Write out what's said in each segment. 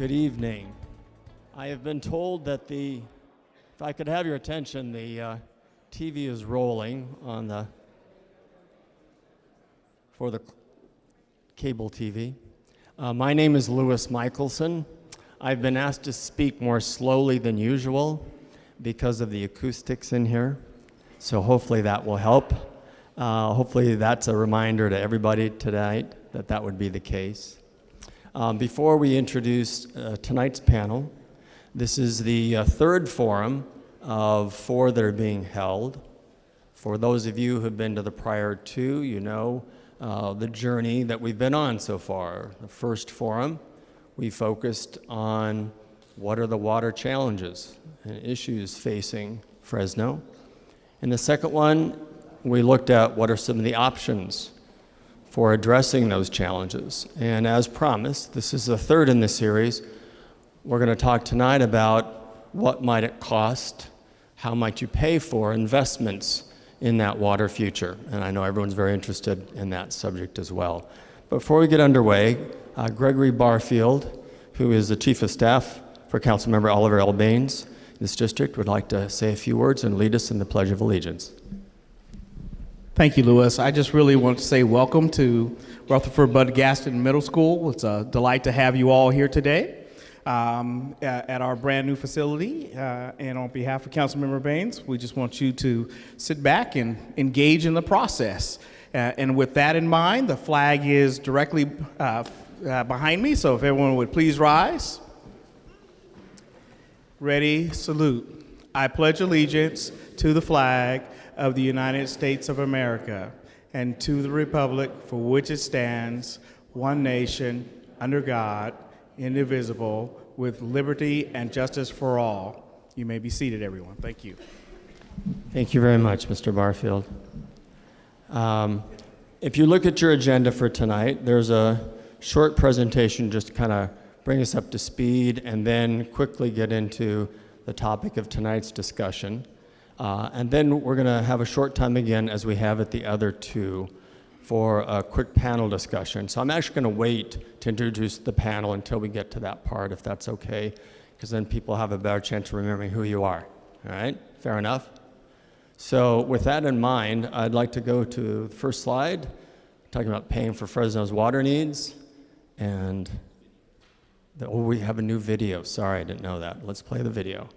Good evening. I have been told that if I could have your attention, the TV is rolling for the cable TV. My name is Louis Michelson. I've been asked to speak more slowly than usual because of the acoustics in here, so hopefully that will help. Hopefully that's a reminder to everybody tonight that would be the case. Before we introduce tonight's panel, this is the third forum of 4 that are being held. For those of you who have been to the prior 2, you know the journey that we've been on so far. The first forum, we focused on what are the water challenges and issues facing Fresno. In the second one, we looked at what are some of the options for addressing those challenges. And as promised, this is the third in the series. We're going to talk tonight about what might it cost, how might you pay for investments in that water future. And I know everyone's very interested in that subject as well. Before we get underway, Gregory Barfield, who is the Chief of Staff for Councilmember Oliver L. Baines in this district, would like to say a few words and lead us in the Pledge of Allegiance. Thank you, Louis. I just really want to say welcome to Rutherford Bud Gaston Middle School. It's a delight to have you all here today at our brand new facility. And on behalf of Councilmember Baines, we just want you to sit back and engage in the process. And with that in mind, the flag is directly behind me, so if everyone would please rise. Ready, salute. I pledge allegiance to the flag of the United States of America and to the republic for which it stands, one nation, under God, indivisible, with liberty and justice for all. You may be seated, everyone. Thank you. Thank you very much, Mr. Barfield. If you look at your agenda for tonight, there's a short presentation just to kind of bring us up to speed and then quickly get into the topic of tonight's discussion. And then we're going to have a short time again, as we have at the other 2, for a quick panel discussion. So I'm actually going to wait to introduce the panel until we get to that part, if that's okay, because then people have a better chance of remembering who you are. All right? Fair enough? So with that in mind, I'd like to go to the first slide, talking about paying for Fresno's water needs. And we have a new video. Sorry, I didn't know that. Let's play the video.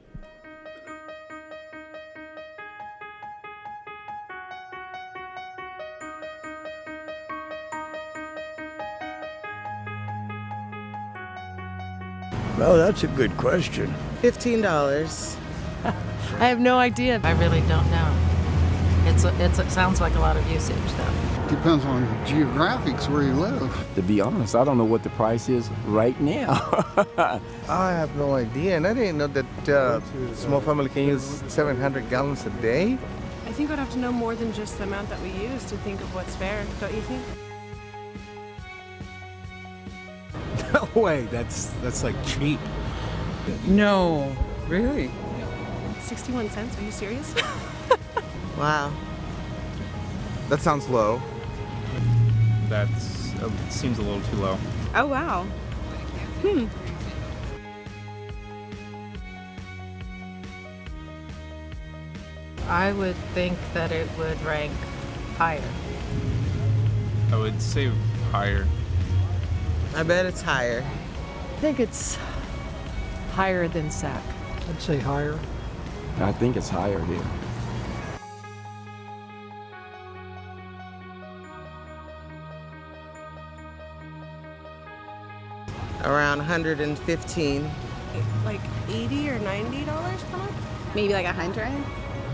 Well, that's a good question. $15. I have no idea. I really don't know. It sounds like a lot of usage, though. Depends on geographics where you live. To be honest, I don't know what the price is right now. I have no idea, and I didn't know that small family can use 700 gallons a day. I think we'd have to know more than just the amount that we use to think of what's fair, don't you think? No way, that's like cheap. No, really? 61 cents, are you serious? Wow. That sounds low. That seems a little too low. Oh, wow. I would think that it would rank higher. I would say higher. I bet it's higher. I think it's higher than SAC. I'd say higher. I think it's higher here. Around 115. Like $80 or $90 per month? Maybe like 100.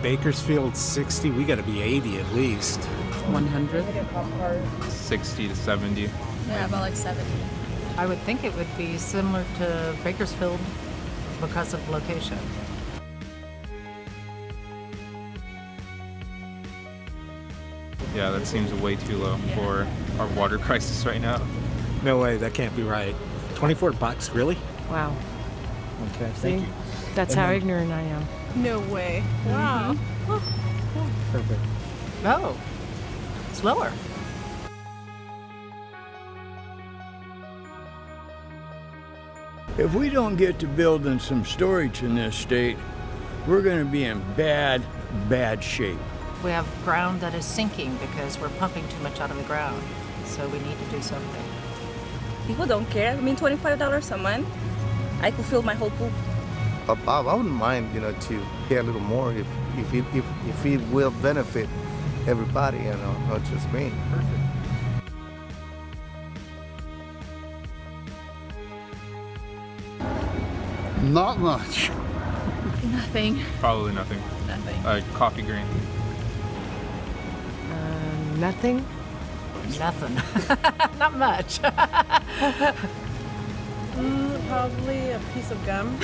Bakersfield 60, we gotta be 80 at least. 100. 60 to 70. Yeah, about like 70. I would think it would be similar to Bakersfield because of location. Yeah, that seems way too low for our water crisis right now. No way, that can't be right. 24 bucks, really? Wow. Okay, thank you. That's how ignorant I am. No way. Wow. Perfect. Oh, it's lower. If we don't get to building some storage in this state, we're going to be in bad shape. We have ground that is sinking because we're pumping too much out of the ground. So we need to do something. People don't care. I mean, $25 a month, I could fill my whole pool. I wouldn't mind, to pay a little more if it will benefit everybody, not just me. Perfect. Not much. Nothing. Probably nothing. Nothing. Coffee green. Nothing? Nothing. Not much. Probably a piece of gum.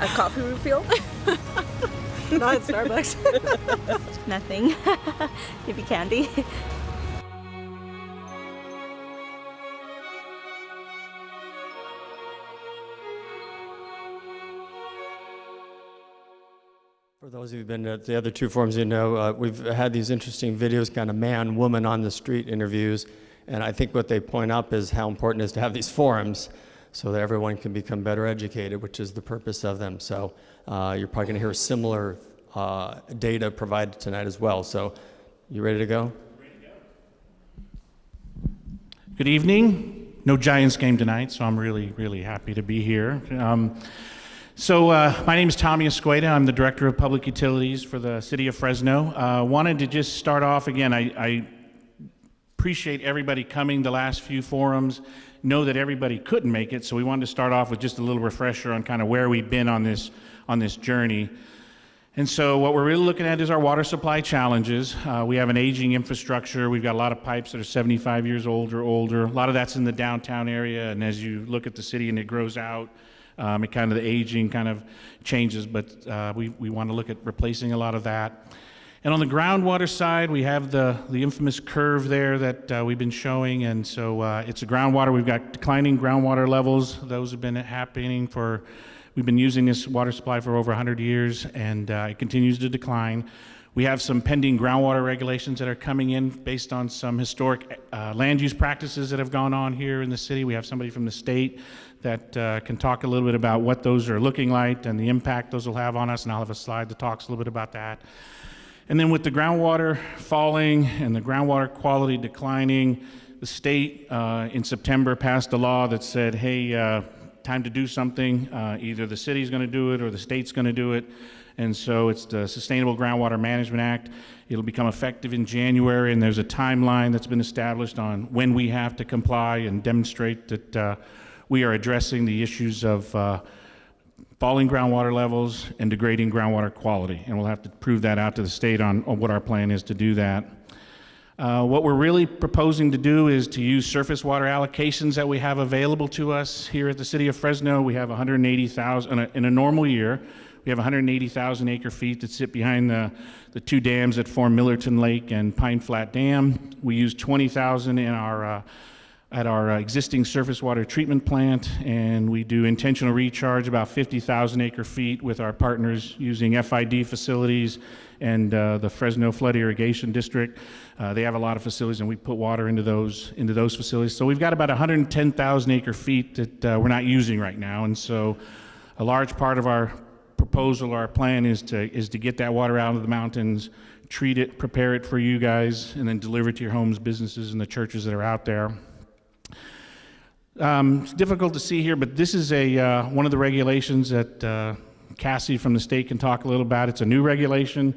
A coffee refill? Not at Starbucks. Nothing. Maybe candy. For those of you who've been at the other two forums, we've had these interesting videos, kind of man-woman on the street interviews, and I think what they point up is how important it is to have these forums so that everyone can become better educated, which is the purpose of them. So you're probably going to hear similar data provided tonight as well. So you ready to go? Good evening. No Giants game tonight, so I'm really, really happy to be here. My name is Tommy Escueda. I'm the Director of Public Utilities for the City of Fresno. Wanted to just start off again. I appreciate everybody coming the last few forums. Know that everybody couldn't make it, so we wanted to start off with just a little refresher on kind of where we've been on this journey. And so what we're really looking at is our water supply challenges. We have an aging infrastructure. We've got a lot of pipes that are 75 years old or older. A lot of that's in the downtown area, and as you look at the city and it grows out, it kind of the aging kind of changes, but we want to look at replacing a lot of that. And on the groundwater side, we have the infamous curve there that we've been showing, and so it's a groundwater. We've got declining groundwater levels. Those have been happening we've been using this water supply for over 100 years, and it continues to decline. We have some pending groundwater regulations that are coming in based on some historic land use practices that have gone on here in the city. We have somebody from the state that can talk a little bit about what those are looking like and the impact those will have on us, and I'll have a slide that talks a little bit about that. And then with the groundwater falling and the groundwater quality declining, the state in September passed a law that said, hey, time to do something. Either the city's going to do it or the state's going to do it. And so it's the Sustainable Groundwater Management Act. It'll become effective in January, and there's a timeline that's been established on when we have to comply and demonstrate that we are addressing the issues of falling groundwater levels and degrading groundwater quality. And we'll have to prove that out to the state on what our plan is to do that. What we're really proposing to do is to use surface water allocations that we have available to us here at the City of Fresno. We have 180,000, in a normal year, we have 180,000 acre feet that sit behind the two dams that form Millerton Lake and Pine Flat Dam. We use 20,000 in at our existing surface water treatment plant, and we do intentional recharge about 50,000 acre feet with our partners using FID facilities and the Fresno Flood Irrigation District. They have a lot of facilities, and we put water into those facilities. So we've got about 110,000 acre feet that we're not using right now, and so a large part of our proposal, our plan is to get that water out of the mountains, treat it, prepare it for you guys, and then deliver it to your homes, businesses, and the churches that are out there. It's difficult to see here, but this is one of the regulations that Cassie from the state can talk a little about. It's a new regulation.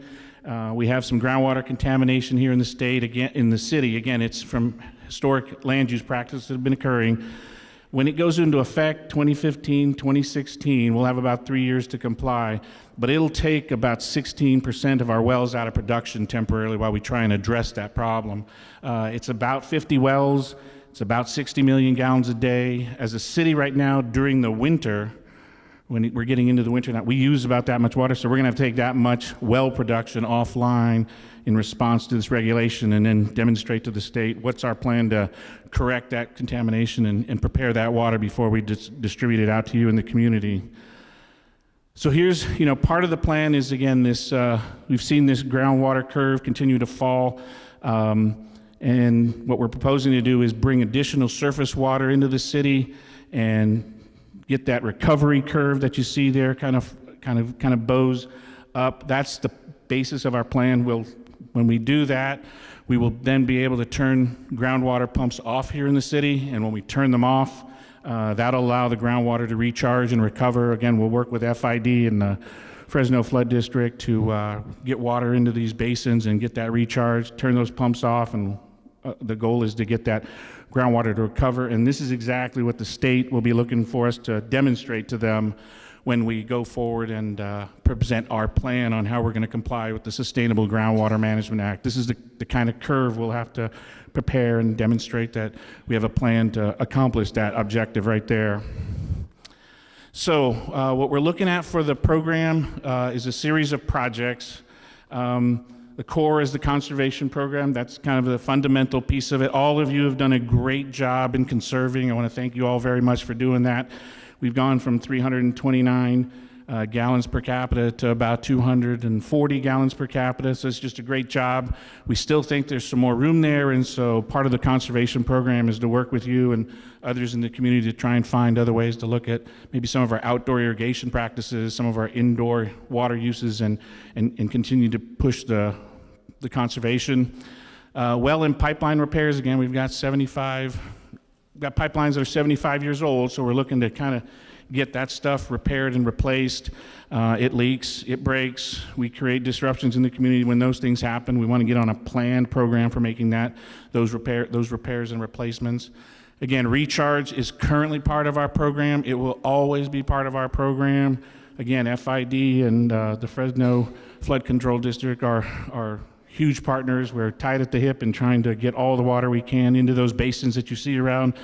We have some groundwater contamination here in the state, in the city. Again, it's from historic land use practices that have been occurring. When it goes into effect, 2015, 2016, we'll have about 3 years to comply, but it'll take about 16% of our wells out of production temporarily while we try and address that problem. It's about 50 wells. It's about 60 million gallons a day. As a city right now, during the winter, when we're getting into the winter now, we use about that much water, so we're going to have to take that much well production offline in response to this regulation and then demonstrate to the state what's our plan to correct that contamination and prepare that water before we distribute it out to you in the community. So here's, part of the plan is, again, this, we've seen this groundwater curve continue to fall. And what we're proposing to do is bring additional surface water into the city and get that recovery curve that you see there kind of bows up. That's the basis of our plan. When we do that, we will then be able to turn groundwater pumps off here in the city, and when we turn them off, that'll allow the groundwater to recharge and recover. Again, we'll work with FID and the Fresno Flood District to get water into these basins and get that recharged, turn those pumps off, and the goal is to get that groundwater to recover. And this is exactly what the state will be looking for us to demonstrate to them when we go forward and present our plan on how we're going to comply with the Sustainable Groundwater Management Act. This is the kind of curve we'll have to prepare and demonstrate that we have a plan to accomplish that objective right there. So what we're looking at for the program is a series of projects. The core is the conservation program. That's kind of the fundamental piece of it. All of you have done a great job in conserving. I want to thank you all very much for doing that. We've gone from 329 gallons per capita to about 240 gallons per capita, so it's just a great job. We still think there's some more room there, and so part of the conservation program is to work with you and others in the community to try and find other ways to look at maybe some of our outdoor irrigation practices, some of our indoor water uses, and continue to push the conservation. Well and pipeline repairs, again, we've got got pipelines that are 75 years old, so we're looking to kind of get that stuff repaired and replaced. It leaks, it breaks, we create disruptions in the community. When those things happen, we want to get on a planned program for making those repairs and replacements. Again, recharge is currently part of our program. It will always be part of our program. Again, FID and the Fresno Flood Control District are huge partners. We're tied at the hip in trying to get all the water we can into those basins that you see around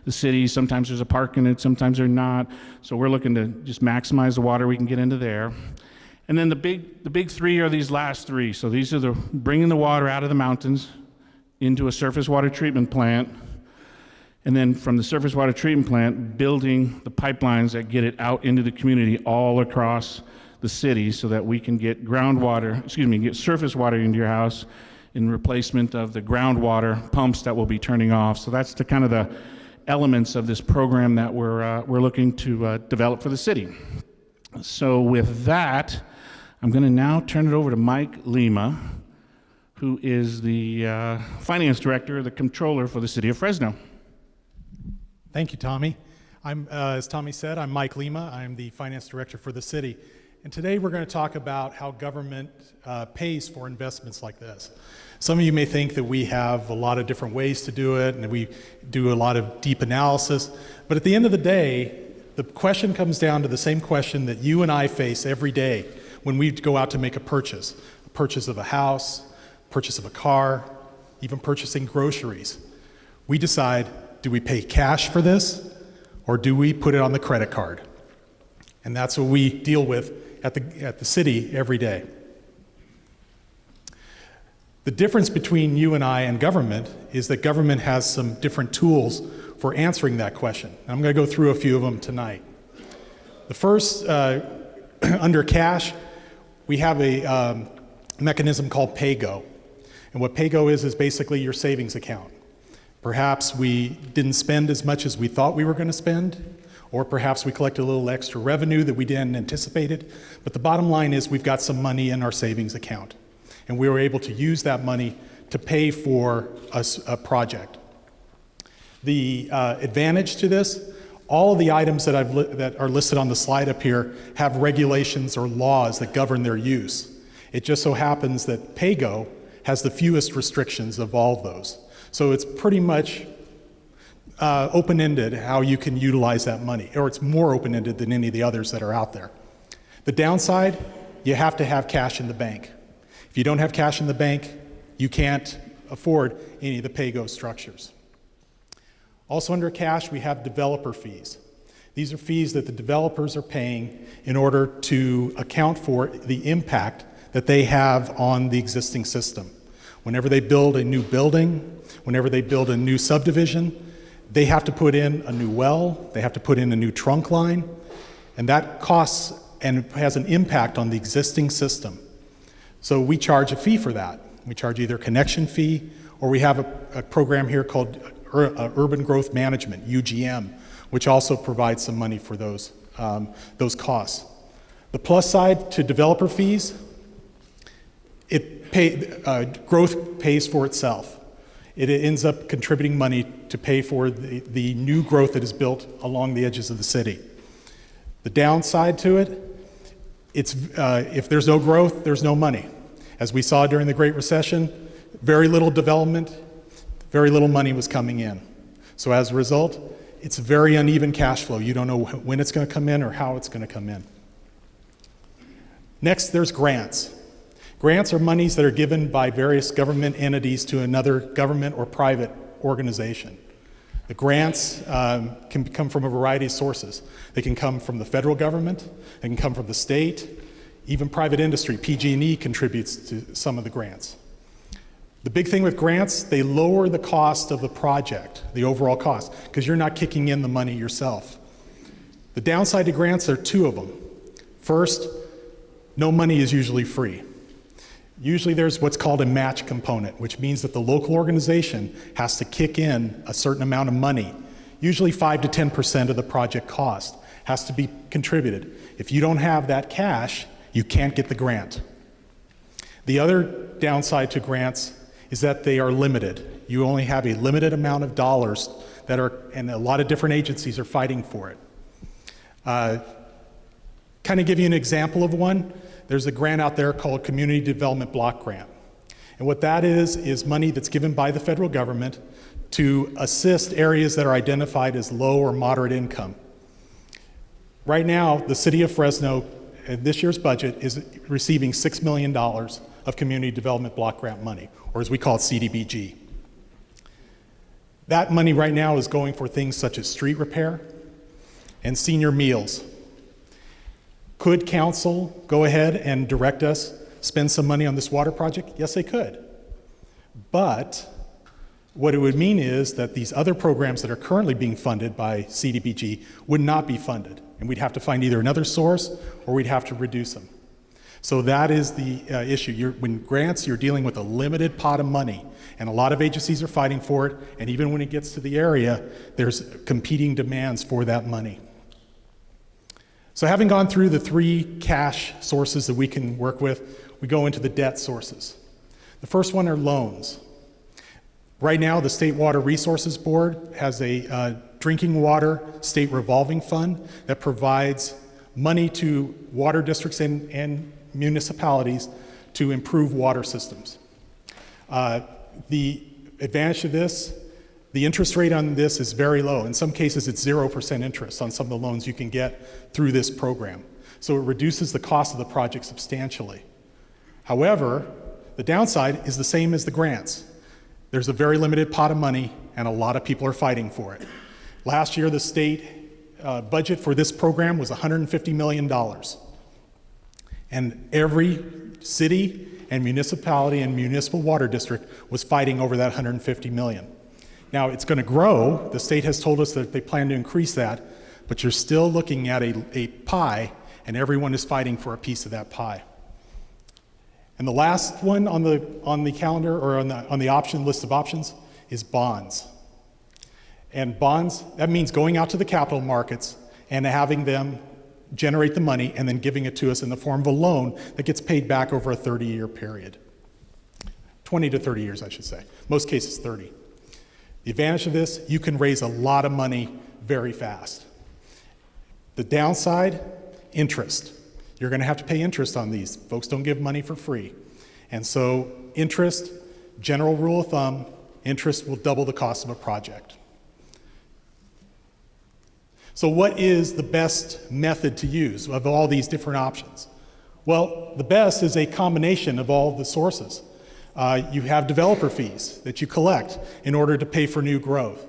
the city. Sometimes there's a park in it, sometimes there's not. So we're looking to just maximize the water we can get into there. And then the big three are these last three. So these are bringing the water out of the mountains into a surface water treatment plant, and then from the surface water treatment plant, building the pipelines that get it out into the community all across the city so that we can get get surface water into your house in replacement of the groundwater pumps that we'll be turning off. So that's the kind of the elements of this program that we're looking to develop for the city. So with that, I'm going to now turn it over to Mike Lima, who is the finance director, the controller for the city of Fresno. Thank you, Tommy. As Tommy said, I'm Mike Lima. I'm the finance director for the city. And today we're going to talk about how government pays for investments like this. Some of you may think that we have a lot of different ways to do it and that we do a lot of deep analysis. But at the end of the day, the question comes down to the same question that you and I face every day when we go out to make a purchase of a house, purchase of a car, even purchasing groceries. We decide, do we pay cash for this or do we put it on the credit card? And that's what we deal with at the city every day. The difference between you and I and government is that government has some different tools for answering that question. And I'm going to go through a few of them tonight. The first, under cash, we have a mechanism called PayGo. And what PayGo is basically your savings account. Perhaps we didn't spend as much as we thought we were going to spend, or perhaps we collected a little extra revenue that we didn't anticipate. But the bottom line is we've got some money in our savings account, and we were able to use that money to pay for a project. The advantage to this, all of the items that are listed on the slide up here have regulations or laws that govern their use. It just so happens that PayGo has the fewest restrictions of all of those. So it's pretty much open-ended how you can utilize that money, or it's more open-ended than any of the others that are out there. The downside, you have to have cash in the bank. If you don't have cash in the bank, you can't afford any of the PayGo structures. Also under cash, we have developer fees. These are fees that the developers are paying in order to account for the impact that they have on the existing system. Whenever they build a new building, whenever they build a new subdivision, they have to put in a new well, they have to put in a new trunk line, and that costs and has an impact on the existing system. So we charge a fee for that. We charge either a connection fee, or we have a program here called Urban Growth Management, UGM, which also provides some money for those costs. The plus side to developer fees, growth pays for itself. It ends up contributing money to pay for the new growth that is built along the edges of the city. The downside to it, if there's no growth, there's no money. As we saw during the Great Recession, very little development, very little money was coming in. So as a result, it's very uneven cash flow. You don't know when it's going to come in or how it's going to come in. Next, there's grants. Grants are monies that are given by various government entities to another government or private organization. The grants can come from a variety of sources. They can come from the federal government, they can come from the state, even private industry. PG&E contributes to some of the grants. The big thing with grants, they lower the cost of the project, the overall cost, because you're not kicking in the money yourself. The downside to grants, there are two of them. First, no money is usually free. Usually there's what's called a match component, which means that the local organization has to kick in a certain amount of money. Usually 5 to 10% of the project cost has to be contributed. If you don't have that cash, you can't get the grant. The other downside to grants is that they are limited. You only have a limited amount of dollars that are, and a lot of different agencies are fighting for it. Kind of give you an example of one. There's a grant out there called Community Development Block Grant. And what that is money that's given by the federal government to assist areas that are identified as low or moderate income. Right now, the city of Fresno, this year's budget, is receiving $6 million of Community Development Block Grant money, or as we call it, CDBG. That money right now is going for things such as street repair and senior meals. Could council go ahead and direct us spend some money on this water project? Yes, they could. But what it would mean is that these other programs that are currently being funded by CDBG would not be funded, and we'd have to find either another source or we'd have to reduce them. So that is the issue. When grants, you're dealing with a limited pot of money, and a lot of agencies are fighting for it, and even when it gets to the area, there's competing demands for that money. So having gone through the three cash sources that we can work with, we go into the debt sources. The first one are loans. Right now, the State Water Resources Board has a drinking water state revolving fund that provides money to water districts and municipalities to improve water systems. The advantage of this, the interest rate on this is very low. In some cases, it's 0% interest on some of the loans you can get through this program. So it reduces the cost of the project substantially. However, the downside is the same as the grants. There's a very limited pot of money, and a lot of people are fighting for it. Last year, the state budget for this program was $150 million. And every city and municipality and municipal water district was fighting over that $150 million. Now, it's going to grow. The state has told us that they plan to increase that, but you're still looking at a pie, and everyone is fighting for a piece of that pie. And the last one on the calendar, or on the option list of options, is bonds. And bonds, that means going out to the capital markets and having them generate the money and then giving it to us in the form of a loan that gets paid back over a 30-year period. 20 to 30 years, I should say. Most cases, 30. The advantage of this, you can raise a lot of money very fast. The downside, interest. You're going to have to pay interest on these. Folks don't give money for free. And so interest, general rule of thumb, interest will double the cost of a project. So what is the best method to use of all these different options? Well, the best is a combination of all the sources. You have developer fees that you collect in order to pay for new growth.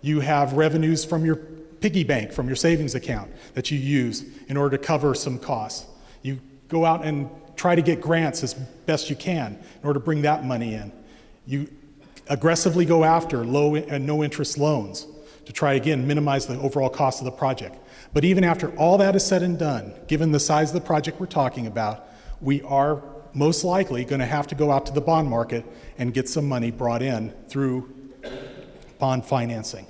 You have revenues from your piggy bank, from your savings account that you use in order to cover some costs. You go out and try to get grants as best you can in order to bring that money in. You aggressively go after low and no interest loans to try, again, minimize the overall cost of the project. But even after all that is said and done, given the size of the project we're talking about, we are most likely going to have to go out to the bond market and get some money brought in through bond financing.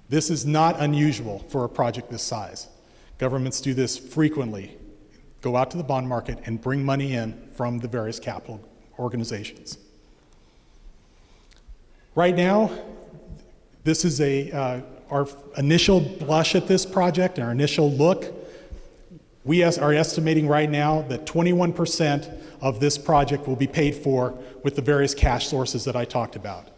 This is not unusual for a project this size. Governments do this frequently. Go out to the bond market and bring money in from the various capital organizations. Right now, this is our initial blush at this project, our initial look. We are estimating right now that 21% of this project will be paid for with the various cash sources that I talked about.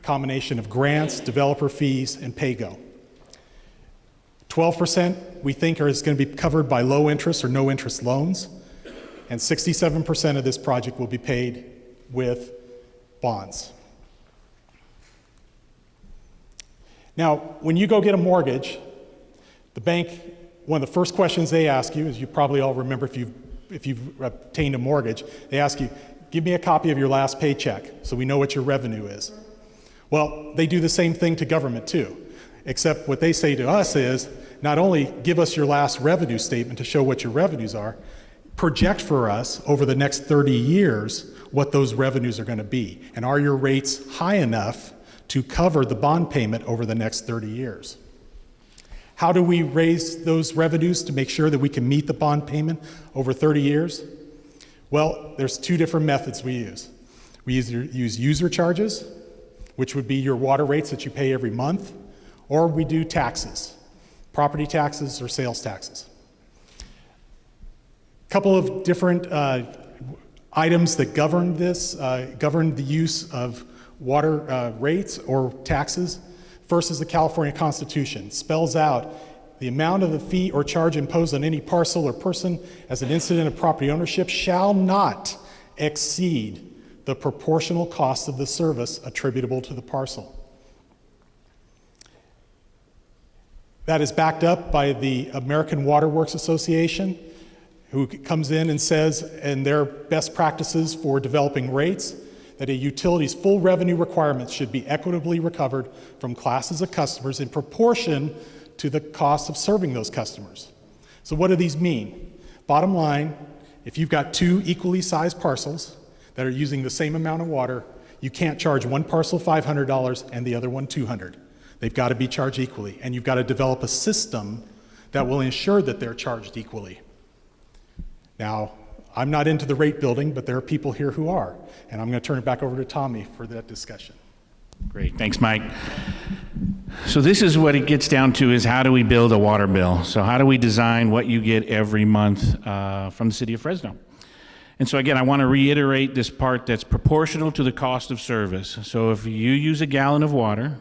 Combination of grants, developer fees, and pay-go. 12% we think is going to be covered by low interest or no interest loans, and 67% of this project will be paid with bonds. Now, when you go get a mortgage, the bank, one of the first questions they ask you, as you probably all remember if you've obtained a mortgage, they ask you, give me a copy of your last paycheck so we know what your revenue is. Well, they do the same thing to government too, except what they say to us is, not only give us your last revenue statement to show what your revenues are, project for us over the next 30 years what those revenues are going to be. And are your rates high enough to cover the bond payment over the next 30 years? How do we raise those revenues to make sure that we can meet the bond payment over 30 years? Well, there's two different methods we use. We either use user charges, which would be your water rates that you pay every month, or we do taxes, property taxes or sales taxes. A couple of different items that govern this, govern the use of water rates or taxes. First is the California Constitution. It spells out the amount of the fee or charge imposed on any parcel or person as an incident of property ownership shall not exceed the proportional cost of the service attributable to the parcel. That is backed up by the American Water Works Association, who comes in and says, in their best practices for developing rates, that a utility's full revenue requirements should be equitably recovered from classes of customers in proportion to the cost of serving those customers. So what do these mean? Bottom line, if you've got two equally sized parcels that are using the same amount of water, you can't charge one parcel $500 and the other one $200. They've got to be charged equally, and you've got to develop a system that will ensure that they're charged equally. Now, I'm not into the rate building, but there are people here who are, and I'm going to turn it back over to Tommy for that discussion. Great, thanks, Mike. So this is what it gets down to, is how do we build a water bill? So how do we design what you get every month from the city of Fresno? And so again, I want to reiterate this part that's proportional to the cost of service. So if you use a gallon of water,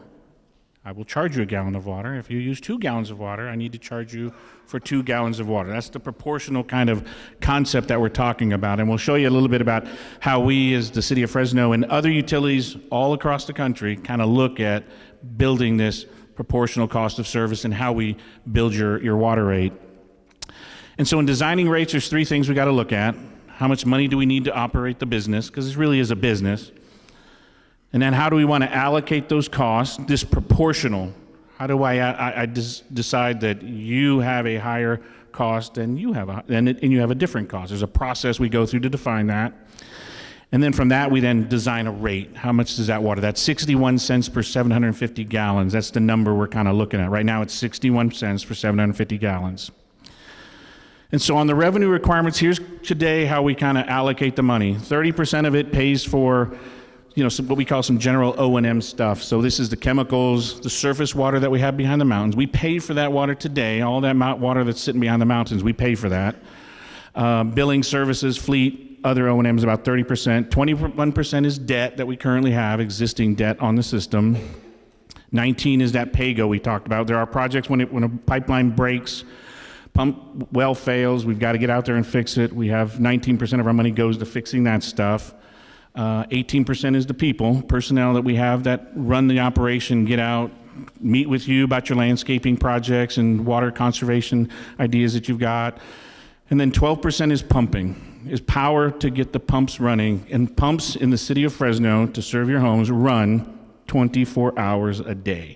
I will charge you a gallon of water. If you use 2 gallons of water, I need to charge you for 2 gallons of water. That's the proportional kind of concept that we're talking about. And we'll show you a little bit about how we, as the city of Fresno and other utilities all across the country, kind of look at building this proportional cost of service and how we build your water rate. And so in designing rates, there's 3 things we got to look at. How much money do we need to operate the business? Because this really is a business. And then how do we want to allocate those costs, disproportional? How do I decide that you have a higher cost and you have a different cost? There's a process we go through to define that. And then from that, we then design a rate. How much does that water? That's 61 cents per 750 gallons. That's the number we're kind of looking at. Right now, it's 61 cents for 750 gallons. And so on the revenue requirements, here's today how we kind of allocate the money. 30% of it pays for what we call some general O&M stuff. So this is the chemicals, the surface water that we have behind the mountains. We pay for that water today. All that water that's sitting behind the mountains, we pay for that. Billing services, fleet, other O&M is about 30%. 21% is debt that we currently have, existing debt on the system. 19 is that pay-go we talked about. There are projects when a pipeline breaks, pump well fails, we've got to get out there and fix it. We have 19% of our money goes to fixing that stuff. 18% is the personnel that we have that run the operation, get out, meet with you about your landscaping projects and water conservation ideas that you've got. And then 12% is pumping, is power to get the pumps running. And pumps in the city of Fresno to serve your homes run 24 hours a day.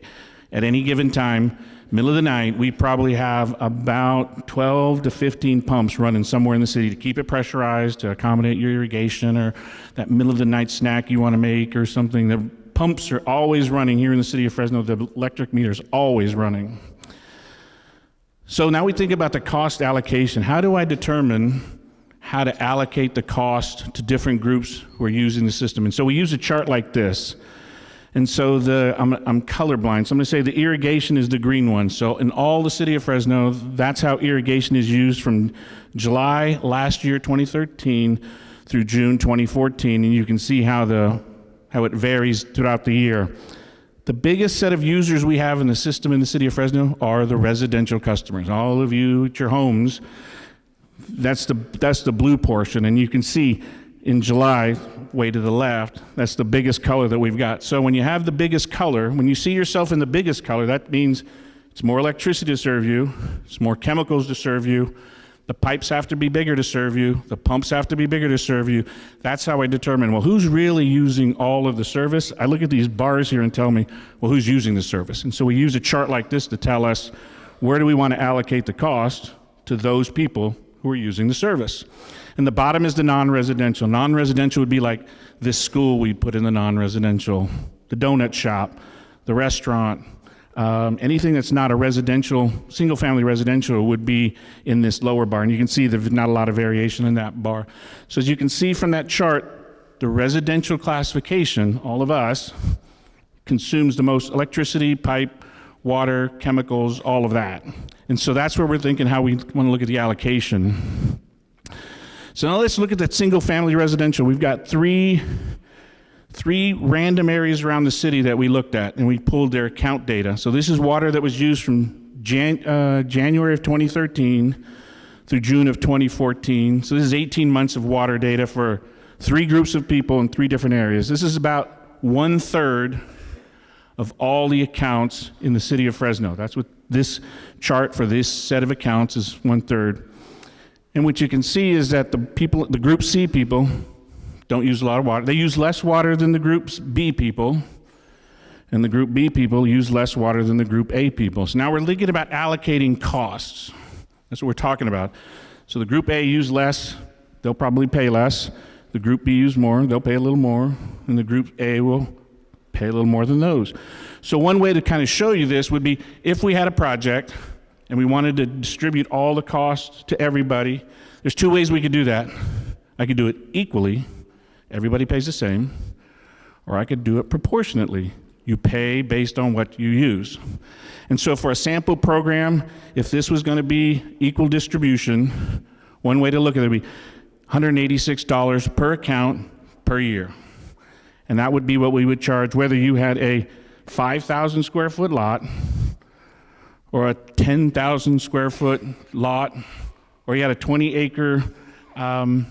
At any given time, middle of the night, we probably have about 12 to 15 pumps running somewhere in the city to keep it pressurized, to accommodate your irrigation or that middle of the night snack you want to make or something. The pumps are always running here in the city of Fresno. The electric meter is always running. So now we think about the cost allocation. How do I determine how to allocate the cost to different groups who are using the system? And so we use a chart like this. And so I'm colorblind, so I'm going to say the irrigation is the green one. So in all the city of Fresno, that's how irrigation is used from July last year, 2013, through June 2014. And you can see how it varies throughout the year. The biggest set of users we have in the system in the city of Fresno are the residential customers. All of you at your homes, that's the blue portion. And you can see in July, way to the left, that's the biggest color that we've got. So when you have the biggest color, when you see yourself in the biggest color, that means it's more electricity to serve you, it's more chemicals to serve you, the pipes have to be bigger to serve you, the pumps have to be bigger to serve you. That's how I determine, well, who's really using all of the service? I look at these bars here and tell me, well, who's using the service? And so we use a chart like this to tell us where do we want to allocate the cost to those people who are using the service. And the bottom is the non-residential. Non-residential would be like this school we put in the non-residential, the donut shop, the restaurant, anything that's not a residential, single-family residential would be in this lower bar. And you can see there's not a lot of variation in that bar. So as you can see from that chart, the residential classification, all of us, consumes the most electricity, pipe, water, chemicals, all of that. And so that's where we're thinking how we want to look at the allocation. So now let's look at that single-family residential. We've got three random areas around the city that we looked at, and we pulled their account data. So this is water that was used from January of 2013 through June of 2014. So this is 18 months of water data for 3 groups of people in 3 different areas. This is about 1/3 of all the accounts in the city of Fresno. That's what this chart for this set of accounts is, 1/3. And what you can see is that the Group C people don't use a lot of water. They use less water than the Group B people, and the Group B people use less water than the Group A people. So now we're thinking about allocating costs. That's what we're talking about. So the Group A use less, they'll probably pay less. The Group B use more, they'll pay a little more, and the Group A will pay a little more than those. So one way to kind of show you this would be if we had a project and we wanted to distribute all the costs to everybody, there's 2 ways we could do that. I could do it equally, everybody pays the same, or I could do it proportionately. You pay based on what you use. And so for a sample program, if this was going to be equal distribution, one way to look at it would be $186 per account per year. And that would be what we would charge whether you had a 5,000 square foot lot or a 10,000 square foot lot, or you had a 20-acre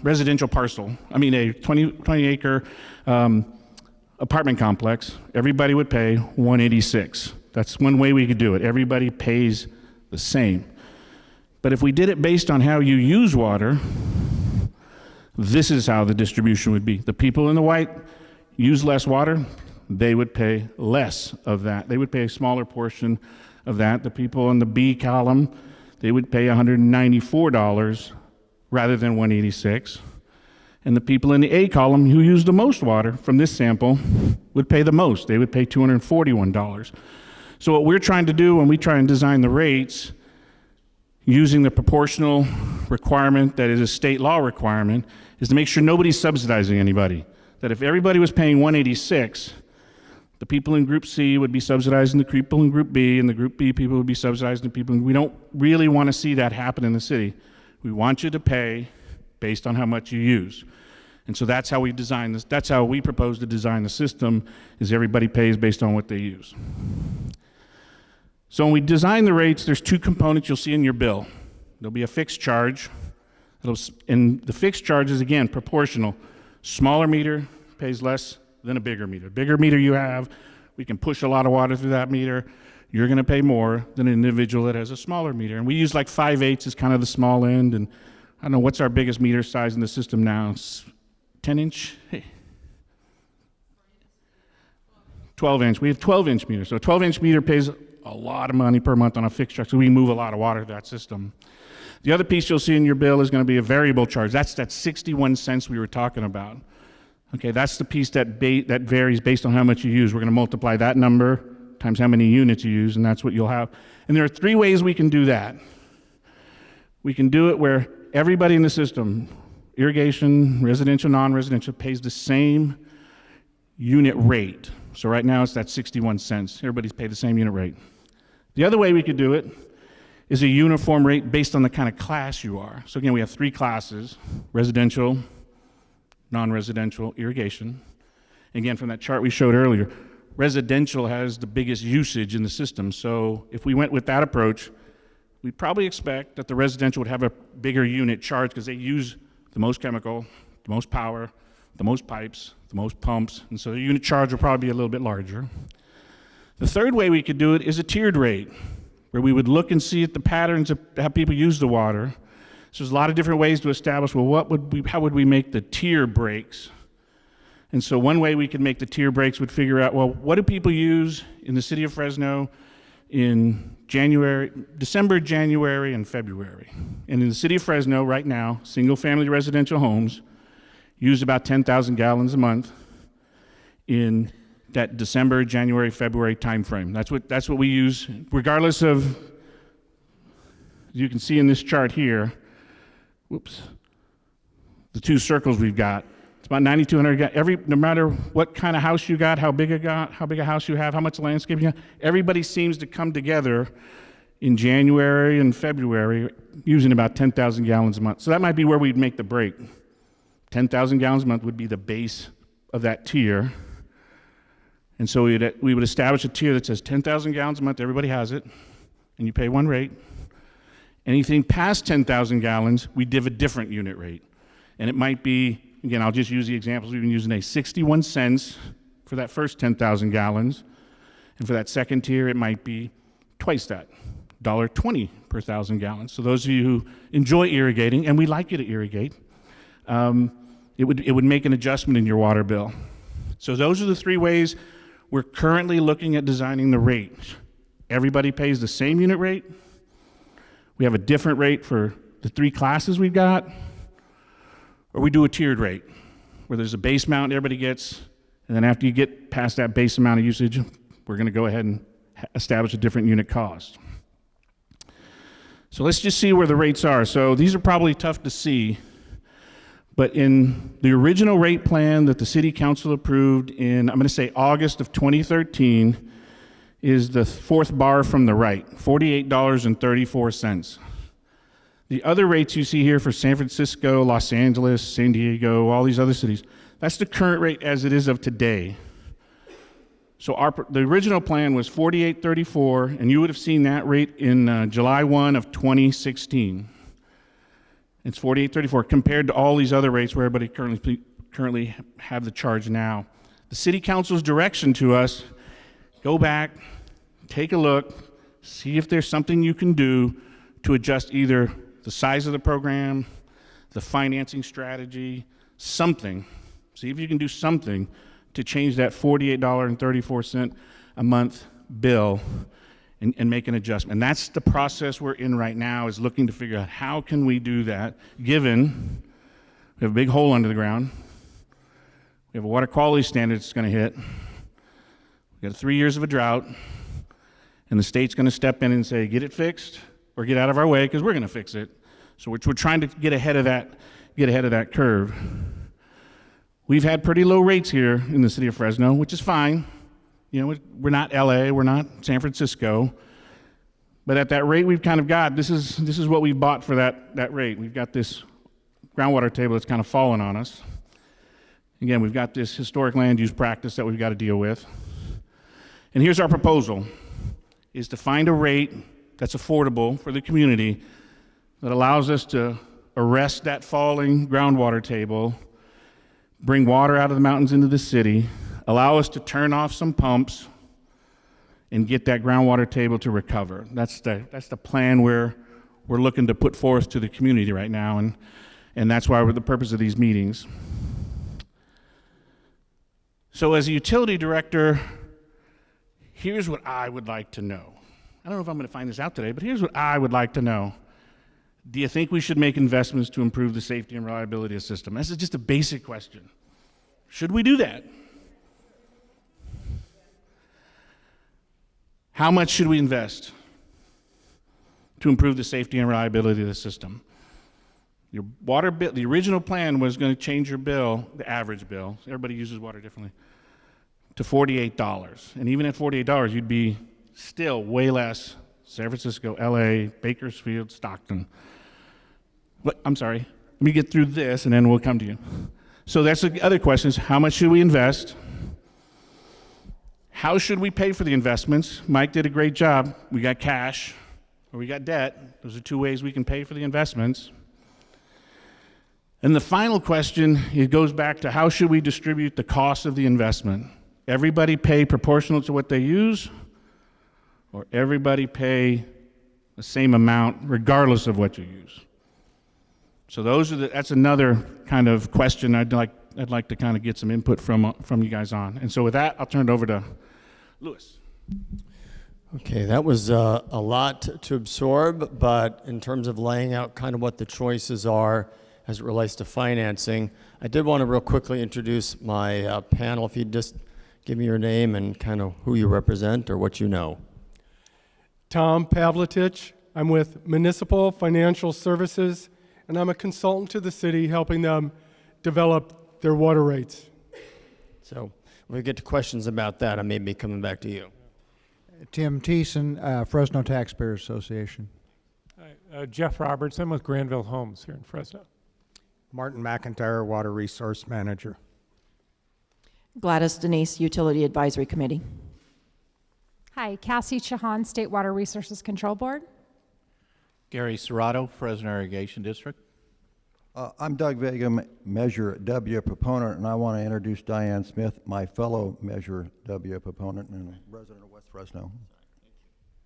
residential parcel. I mean, a 20-acre apartment complex. Everybody would pay $186. That's one way we could do it. Everybody pays the same. But if we did it based on how you use water, this is how the distribution would be. The people in the white use less water, they would pay less of that. They would pay a smaller portion of that. The people in the B column, they would pay $194 rather than $186. And the people in the A column who use the most water from this sample would pay the most. They would pay $241. So what we're trying to do when we try and design the rates using the proportional requirement that is a state law requirement is to make sure nobody's subsidizing anybody. That if everybody was paying $186, the people in Group C would be subsidizing the people in Group B, and the Group B people would be subsidizing the people. We don't really want to see that happen in the city. We want you to pay based on how much you use. And so that's how we design this. That's how we propose to design the system, is everybody pays based on what they use. So when we design the rates, there's 2 components you'll see in your bill. There'll be a fixed charge, and the fixed charge is, again, proportional. Smaller meter pays less than a bigger meter. Bigger meter you have, we can push a lot of water through that meter. You're going to pay more than an individual that has a smaller meter. And we use like 5/8 as kind of the small end. And I don't know, what's our biggest meter size in the system now? It's 10-inch? Hey. 12-inch. We have 12-inch meters. So a 12-inch meter pays a lot of money per month on a fixed charge. So we move a lot of water through that system. The other piece you'll see in your bill is going to be a variable charge. That's that 61 cents we were talking about. Okay, that's the piece that varies based on how much you use. We're going to multiply that number times how many units you use, and that's what you'll have. And there are three ways we can do that. We can do it where everybody in the system, irrigation, residential, non-residential, pays the same unit rate. So right now it's that 61 cents. Everybody's paid the same unit rate. The other way we could do it is a uniform rate based on the kind of class you are. So again, we have three classes: residential, non-residential, irrigation. Again, from that chart we showed earlier, residential has the biggest usage in the system. So if we went with that approach, we'd probably expect that the residential would have a bigger unit charge because they use the most chemical, the most power, the most pipes, the most pumps, and so the unit charge will probably be a little bit larger. The third way we could do it is a tiered rate, where we would look and see at the patterns of how people use the water. So there's a lot of different ways to establish, well, how would we make the tier breaks? And so one way we could make the tier breaks would figure out, well, what do people use in the city of Fresno in December, January, and February? And in the city of Fresno right now, single-family residential homes use about 10,000 gallons a month in that December, January, February timeframe. That's what we use, regardless of, you can see in this chart here, whoops, the two circles we've got. It's about 9,200. No matter what kind of house you got, how big a house you have, how much landscape you have, everybody seems to come together in January and February using about 10,000 gallons a month. So that might be where we'd make the break. 10,000 gallons a month would be the base of that tier. And so we would establish a tier that says 10,000 gallons a month, everybody has it, and you pay one rate. Anything past 10,000 gallons, we give a different unit rate. And it might be, again, I'll just use the examples we've been using today, 61 cents for that first 10,000 gallons. And for that second tier, it might be twice that, $1.20 per 1,000 gallons. So those of you who enjoy irrigating, and we like you to irrigate, it would make an adjustment in your water bill. So those are the three ways we're currently looking at designing the rate. Everybody pays the same unit rate. We have a different rate for the three classes we've got. Or we do a tiered rate, where there's a base amount everybody gets, and then after you get past that base amount of usage, we're going to go ahead and establish a different unit cost. So let's just see where the rates are. So these are probably tough to see, but in the original rate plan that the City Council approved in, I'm going to say August of 2013, is the fourth bar from the right, $48.34. The other rates you see here for San Francisco, Los Angeles, San Diego, all these other cities, that's the current rate as it is of today. So the original plan was $48.34, and you would have seen that rate in July 1 of 2016. It's $48.34 compared to all these other rates where everybody currently have the charge now. The City Council's direction to us, go back, take a look, see if there's something you can do to adjust either the size of the program, the financing strategy, something. See if you can do something to change that $48.34 a month bill and make an adjustment. And that's the process we're in right now, is looking to figure out how can we do that, given we have a big hole under the ground, we have a water quality standard that's going to hit, we got 3 years of a drought, and the state's going to step in and say, get it fixed or get out of our way, because we're going to fix it. So we're trying to get ahead of that curve. We've had pretty low rates here in the city of Fresno, which is fine. You know, we're not LA, we're not San Francisco, but at that rate we've kind of got, this is what we bought for that rate. We've got this groundwater table that's kind of fallen on us. Again, we've got this historic land use practice that we've got to deal with. And here's our proposal, is to find a rate that's affordable for the community that allows us to arrest that falling groundwater table, bring water out of the mountains into the city, allow us to turn off some pumps, and get that groundwater table to recover. That's the plan we're looking to put forth to the community right now, and that's why we're the purpose of these meetings. So as a utility director, here's what I would like to know. I don't know if I'm going to find this out today, but here's what I would like to know. Do you think we should make investments to improve the safety and reliability of the system? This is just a basic question. Should we do that? How much should we invest to improve the safety and reliability of the system? Your water bill, the original plan was going to change your bill, the average bill, everybody uses water differently, to $48. And even at $48, you'd be still way less San Francisco, LA, Bakersfield, Stockton. But I'm sorry, let me get through this and then we'll come to you. So that's the other question is, how much should we invest? How should we pay for the investments? Mike did a great job. We got cash or we got debt. Those are two ways we can pay for the investments. And the final question, it goes back to how should we distribute the cost of the investment? Everybody pay proportional to what they use, or everybody pay the same amount regardless of what you use? So that's another kind of question I'd like to kind of get some input from you guys on. And so with that, I'll turn it over to Louis. Okay, that was a lot to absorb, but in terms of laying out kind of what the choices are as it relates to financing, I did want to real quickly introduce my panel. If you'd just give me your name and kind of who you represent or what you know. Tom Pavletich. I'm with Municipal Financial Services, and I'm a consultant to the city helping them develop their water rates. So when we get to questions about that, I may be coming back to you. Tim Thiessen, Fresno Taxpayer Association. Hi, Jeff Roberts. I'm with Granville Homes here in Fresno. Martin McIntyre, Water Resource Manager. Gladys Denise, Utility Advisory Committee. Hi, Cassie Chahan, State Water Resources Control Board. Gary Serrato, Fresno Irrigation District. I'm Doug Vega, Measure W proponent, and I want to introduce Diane Smith, my fellow Measure W proponent and a resident of West Fresno.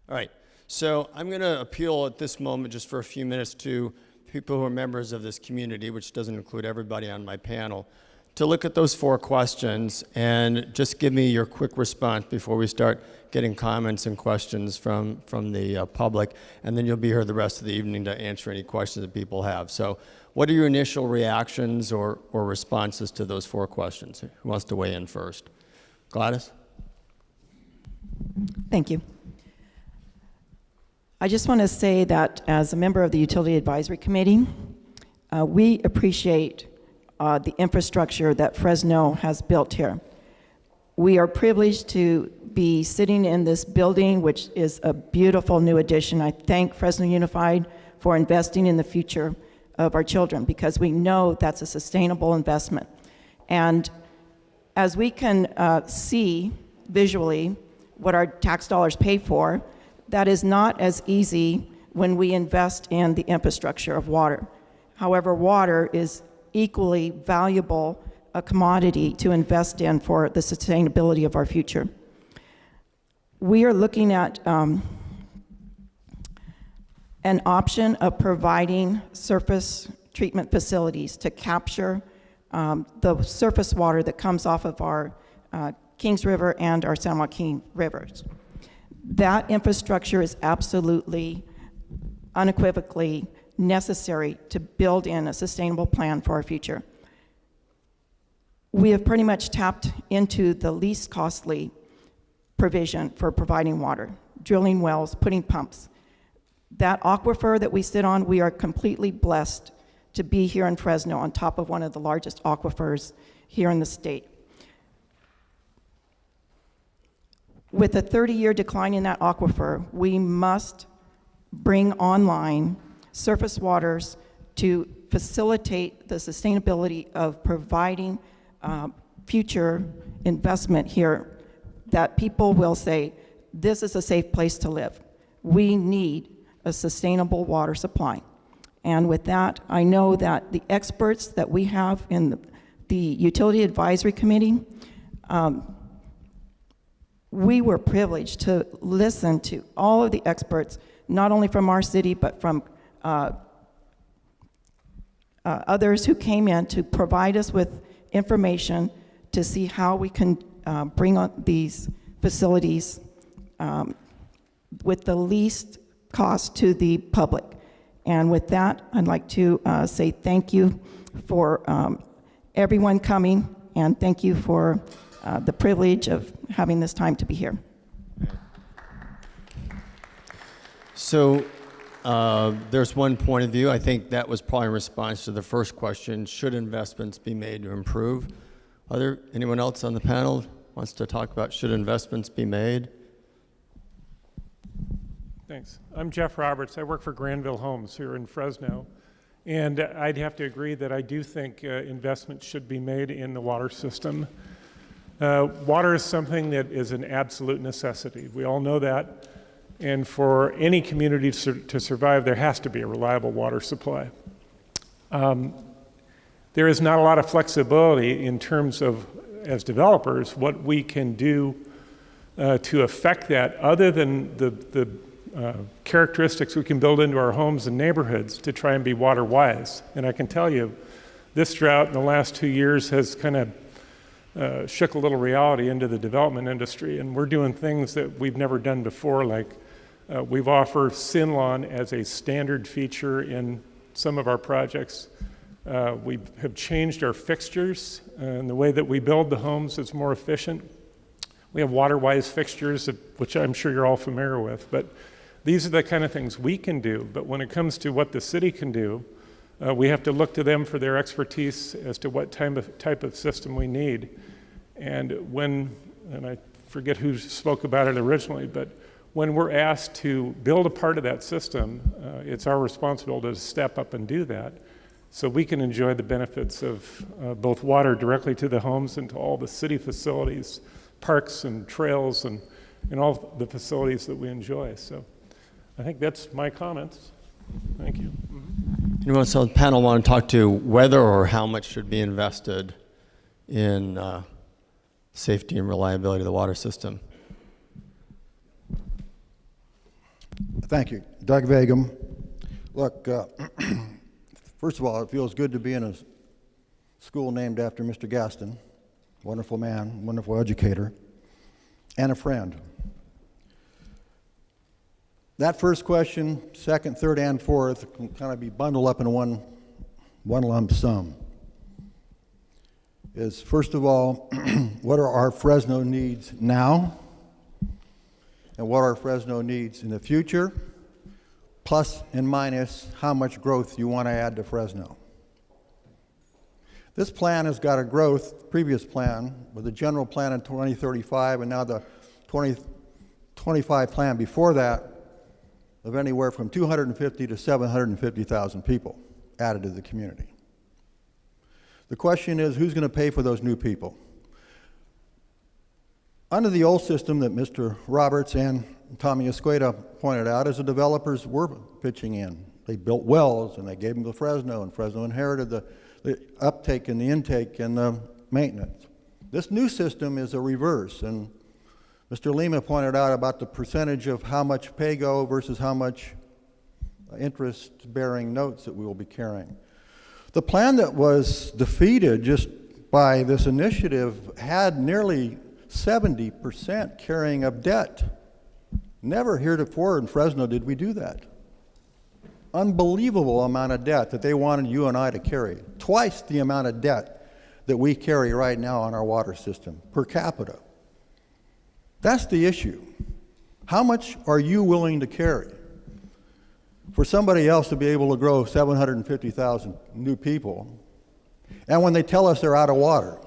All right, so I'm going to appeal at this moment just for a few minutes to people who are members of this community, which doesn't include everybody on my panel, to look at those 4 questions and just give me your quick response before we start getting comments and questions from the public, and then you'll be here the rest of the evening to answer any questions that people have. So what are your initial reactions or responses to those 4 questions? Who wants to weigh in first? Gladys? Thank you. I just want to say that as a member of the Utility Advisory Committee, we appreciate the infrastructure that Fresno has built here. We are privileged to be sitting in this building, which is a beautiful new addition. I thank Fresno Unified for investing in the future of our children because we know that's a sustainable investment. And as we can see visually what our tax dollars pay for, that is not as easy when we invest in the infrastructure of water. However, water is equally valuable a commodity to invest in for the sustainability of our future. We are looking at an option of providing surface treatment facilities to capture the surface water that comes off of our Kings River and our San Joaquin rivers. That infrastructure is absolutely, unequivocally necessary to build in a sustainable plan for our future. We have pretty much tapped into the least costly provision for providing water, drilling wells, putting pumps. That aquifer that we sit on, we are completely blessed to be here in Fresno on top of one of the largest aquifers here in the state. With a 30-year decline in that aquifer, we must bring online surface waters to facilitate the sustainability of providing future investment here that people will say, this is a safe place to live. We need a sustainable water supply. And with that, I know that the experts that we have in the Utility Advisory Committee, we were privileged to listen to all of the experts, not only from our city, but from others who came in to provide us with information to see how we can bring on these facilities with the least cost to the public. And with that, I'd like to say thank you for everyone coming and thank you for the privilege of having this time to be here. So there's one point of view. I think that was probably in response to the first question, should investments be made to improve? Anyone else on the panel wants to talk about should investments be made? Thanks. I'm Jeff Roberts. I work for Granville Homes here in Fresno. And I'd have to agree that I do think investments should be made in the water system. Water is something that is an absolute necessity. We all know that. And for any community to survive, there has to be a reliable water supply. There is not a lot of flexibility in terms of, as developers, what we can do to affect that other than the characteristics we can build into our homes and neighborhoods to try and be water wise. And I can tell you, this drought in the last 2 years has kind of shook a little reality into the development industry, and we're doing things that we've never done before, like we've offered Sinlawn as a standard feature in some of our projects. We have changed our fixtures, and the way that we build the homes is more efficient. We have water-wise fixtures, which I'm sure you're all familiar with, but these are the kind of things we can do. But when it comes to what the city can do, we have to look to them for their expertise as to what type of system we need. And I forget who spoke about it originally, but when we're asked to build a part of that system, it's our responsibility to step up and do that so we can enjoy the benefits of both water directly to the homes and to all the city facilities, parks and trails and all the facilities that we enjoy. So I think that's my comments. Thank you. Anyone else on the panel want to talk to whether or how much should be invested in safety and reliability of the water system? Thank you. Doug Vagum. Look, first of all, it feels good to be in a school named after Mr. Gaston. Wonderful man, wonderful educator, and a friend. That first question, second, third, and fourth can kind of be bundled up in one lump sum. Is first of all, what are our Fresno needs now? And what are Fresno needs in the future? Plus and minus how much growth you want to add to Fresno. This plan has got a growth, previous plan, with the general plan in 2035 and now the 2025 plan before that, of anywhere from 250 to 750,000 people added to the community. The question is, who's going to pay for those new people? Under the old system that Mr. Roberts and Tommy Escueda pointed out, as the developers were pitching in. They built wells and they gave them to Fresno, and Fresno inherited the uptake and the intake and the maintenance. This new system is a reverse, and Mr. Lima pointed out about the percentage of how much pay-go versus how much interest-bearing notes that we will be carrying. The plan that was defeated just by this initiative had nearly 70% carrying of debt. Never heretofore in Fresno did we do that. Unbelievable amount of debt that they wanted you and I to carry. Twice the amount of debt that we carry right now on our water system per capita. That's the issue. How much are you willing to carry for somebody else to be able to grow 750,000 new people? And when they tell us they're out of water,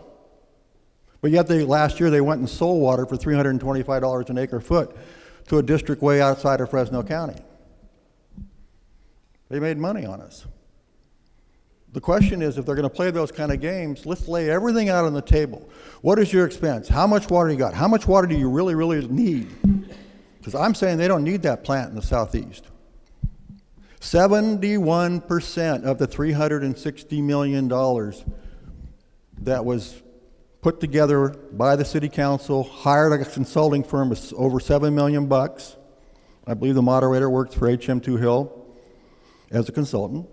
but yet last year they went and sold water for $325 an acre foot to a district way outside of Fresno County. They made money on us. The question is, if they're going to play those kind of games, let's lay everything out on the table. What is your expense? How much water you got? How much water do you really, really need? Because I'm saying they don't need that plant in the southeast. 71% of the $360 million that was put together by the city council, hired a consulting firm of over $7 million. I believe the moderator worked for HM2 Hill as a consultant.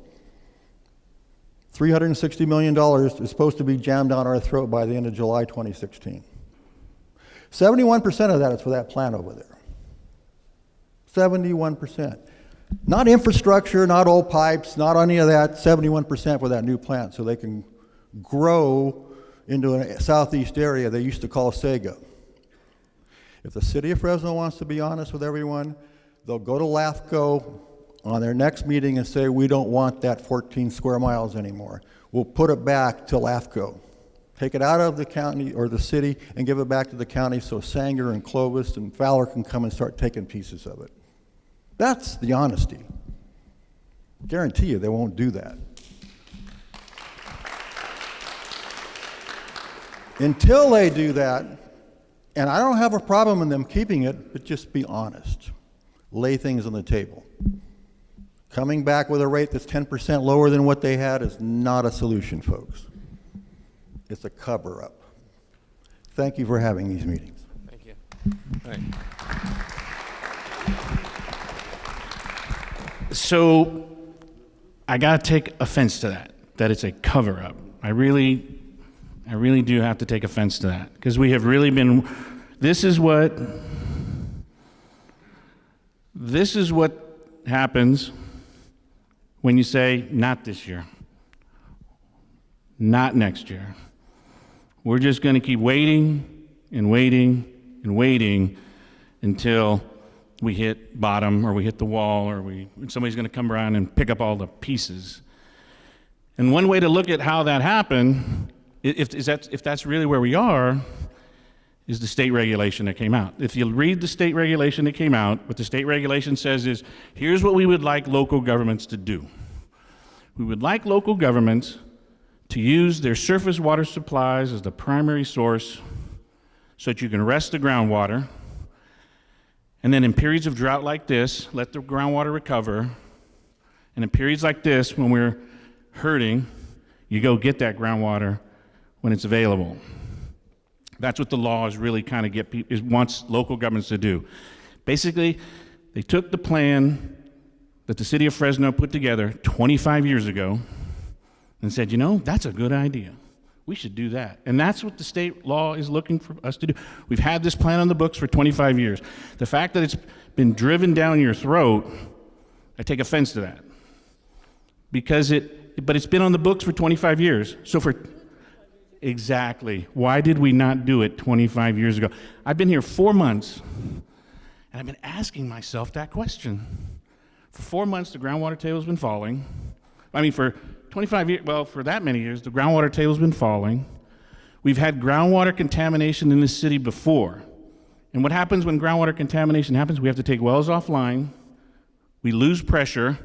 $360 million is supposed to be jammed down our throat by the end of July 2016. 71% of that is for that plant over there. 71%. Not infrastructure, not old pipes, not any of that, 71% for that new plant so they can grow into a southeast area they used to call Sega. If the city of Fresno wants to be honest with everyone, they'll go to LAFCO on their next meeting and say, we don't want that 14 square miles anymore. We'll put it back to LAFCO. Take it out of the county or the city and give it back to the county so Sanger and Clovis and Fowler can come and start taking pieces of it. That's the honesty. Guarantee you they won't do that. Until they do that, and I don't have a problem in them keeping it, but just be honest. Lay things on the table. Coming back with a rate that's 10% lower than what they had is not a solution, folks. It's a cover-up. Thank you for having these meetings. Thank you. All right. So I got to take offense to that it's a cover-up. I really do have to take offense to that, because we have really been, this is what happens when you say, not this year, not next year. We're just going to keep waiting and waiting and waiting until we hit bottom or we hit the wall or somebody's going to come around and pick up all the pieces. And one way to look at how that happened, if that's really where we are, is the state regulation that came out. If you read the state regulation that came out, what the state regulation says is, here's what we would like local governments to do. We would like local governments to use their surface water supplies as the primary source so that you can rest the groundwater, and then in periods of drought like this, let the groundwater recover, and in periods like this, when we're hurting, you go get that groundwater when it's available. That's what the law is really kind of wants local governments to do. Basically, they took the plan that the city of Fresno put together 25 years ago and said, you know, that's a good idea. We should do that. And that's what the state law is looking for us to do. We've had this plan on the books for 25 years. The fact that it's been driven down your throat, I take offense to that. But it's been on the books for 25 years. Exactly. Why did we not do it 25 years ago? I've been here 4 months, and I've been asking myself that question. For 4 months, the groundwater table's been falling. For 25 years, for that many years, the groundwater table's been falling. We've had groundwater contamination in this city before. And what happens when groundwater contamination happens? We have to take wells offline. We lose pressure.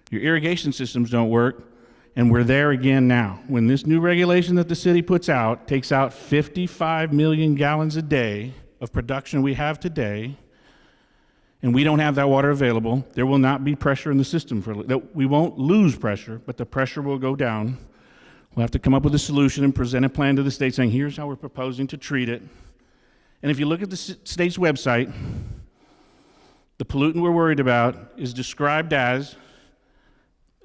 Your irrigation systems don't work. And we're there again now. When this new regulation that the city puts out takes out 55 million gallons a day of production we have today, and we don't have that water available, there will not be pressure in the system. We won't lose pressure, but the pressure will go down. We'll have to come up with a solution and present a plan to the state saying, here's how we're proposing to treat it. And if you look at the state's website, the pollutant we're worried about is described as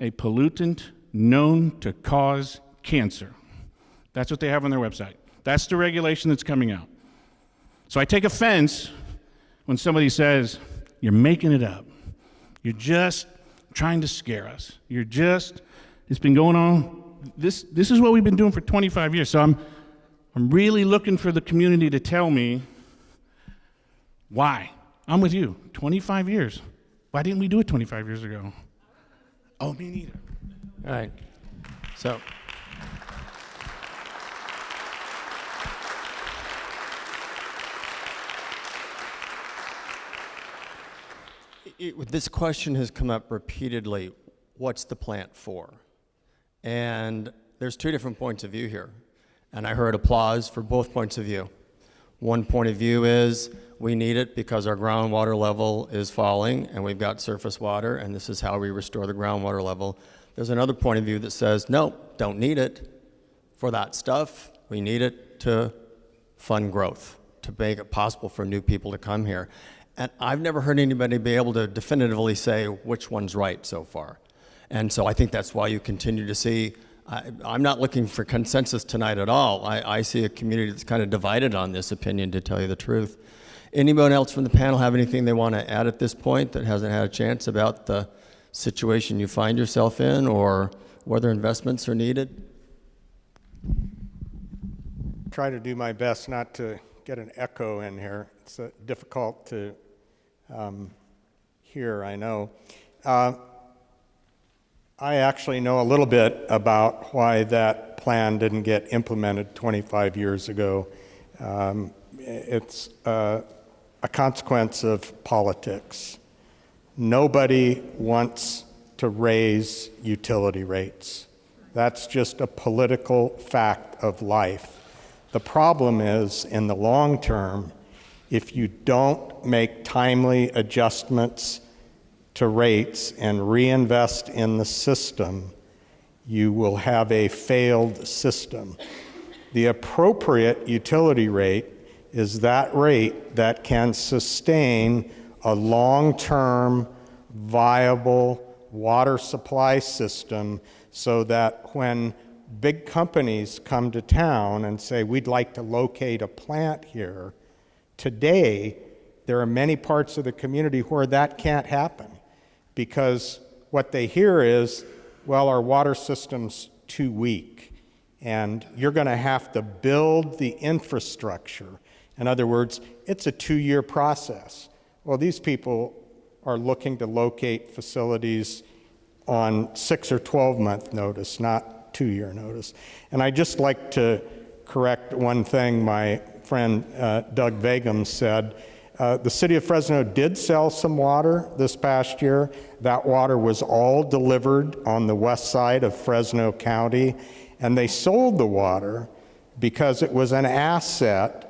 a pollutant known to cause cancer. That's what they have on their website. That's the regulation that's coming out. So I take offense when somebody says, you're making it up. You're just trying to scare us. It's been going on. This is what we've been doing for 25 years. So I'm really looking for the community to tell me why. I'm with you. 25 years. Why didn't we do it 25 years ago? Oh, me neither. All right. So. This question has come up repeatedly. What's the plant for? And there's two different points of view here. And I heard applause for both points of view. One point of view is we need it because our groundwater level is falling and we've got surface water and this is how we restore the groundwater level. There's another point of view that says, no, don't need it for that stuff. We need it to fund growth, to make it possible for new people to come here. And I've never heard anybody be able to definitively say which one's right so far. And so I think that's why you continue to see, I'm not looking for consensus tonight at all. I see a community that's kind of divided on this opinion, to tell you the truth. Anyone else from the panel have anything they want to add at this point that hasn't had a chance about the situation you find yourself in or whether investments are needed? try to do my best not to get an echo in here. It's difficult to hear, I know. I actually know a little bit about why that plan didn't get implemented 25 years ago. It's a consequence of politics. Nobody wants to raise utility rates. That's just a political fact of life. The problem is, in the long term, if you don't make timely adjustments to rates and reinvest in the system, you will have a failed system. The appropriate utility rate is that rate that can sustain a long-term, viable water supply system so that when big companies come to town and say, we'd like to locate a plant here, today there are many parts of the community where that can't happen because what they hear is, well, our water system's too weak and you're going to have to build the infrastructure. In other words, it's a 2-year process. Well, these people are looking to locate facilities on 6 or 12-month notice, not 2-year notice. And I'd just like to correct one thing my friend Doug Vagum said. The city of Fresno did sell some water this past year. That water was all delivered on the west side of Fresno County, and they sold the water because it was an asset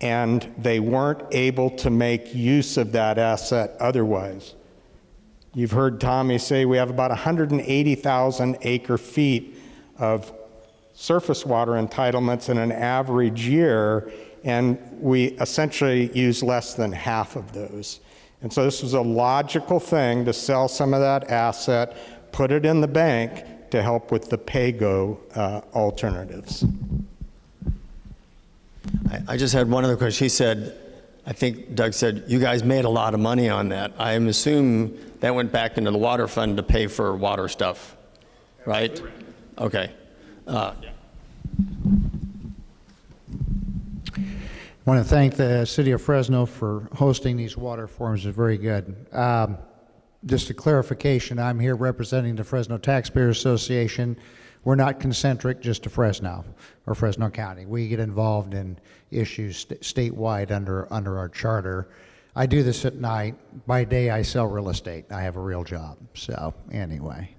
and they weren't able to make use of that asset otherwise. You've heard Tommy say we have about 180,000 acre feet of surface water entitlements in an average year, and we essentially use less than half of those. And so this was a logical thing to sell some of that asset, put it in the bank to help with the pay-go alternatives. I just had one other question. He said, I think Doug said, you guys made a lot of money on that. I am assuming that went back into the water fund to pay for water stuff, right? Okay. I want to thank the City of Fresno for hosting these water forums. It's very good. Just a clarification, I'm here representing the Fresno Taxpayers Association. We're not concentric just to Fresno or Fresno County. We get involved in issues statewide under our charter. I do this at night. By day, I sell real estate. I have a real job. So anyway,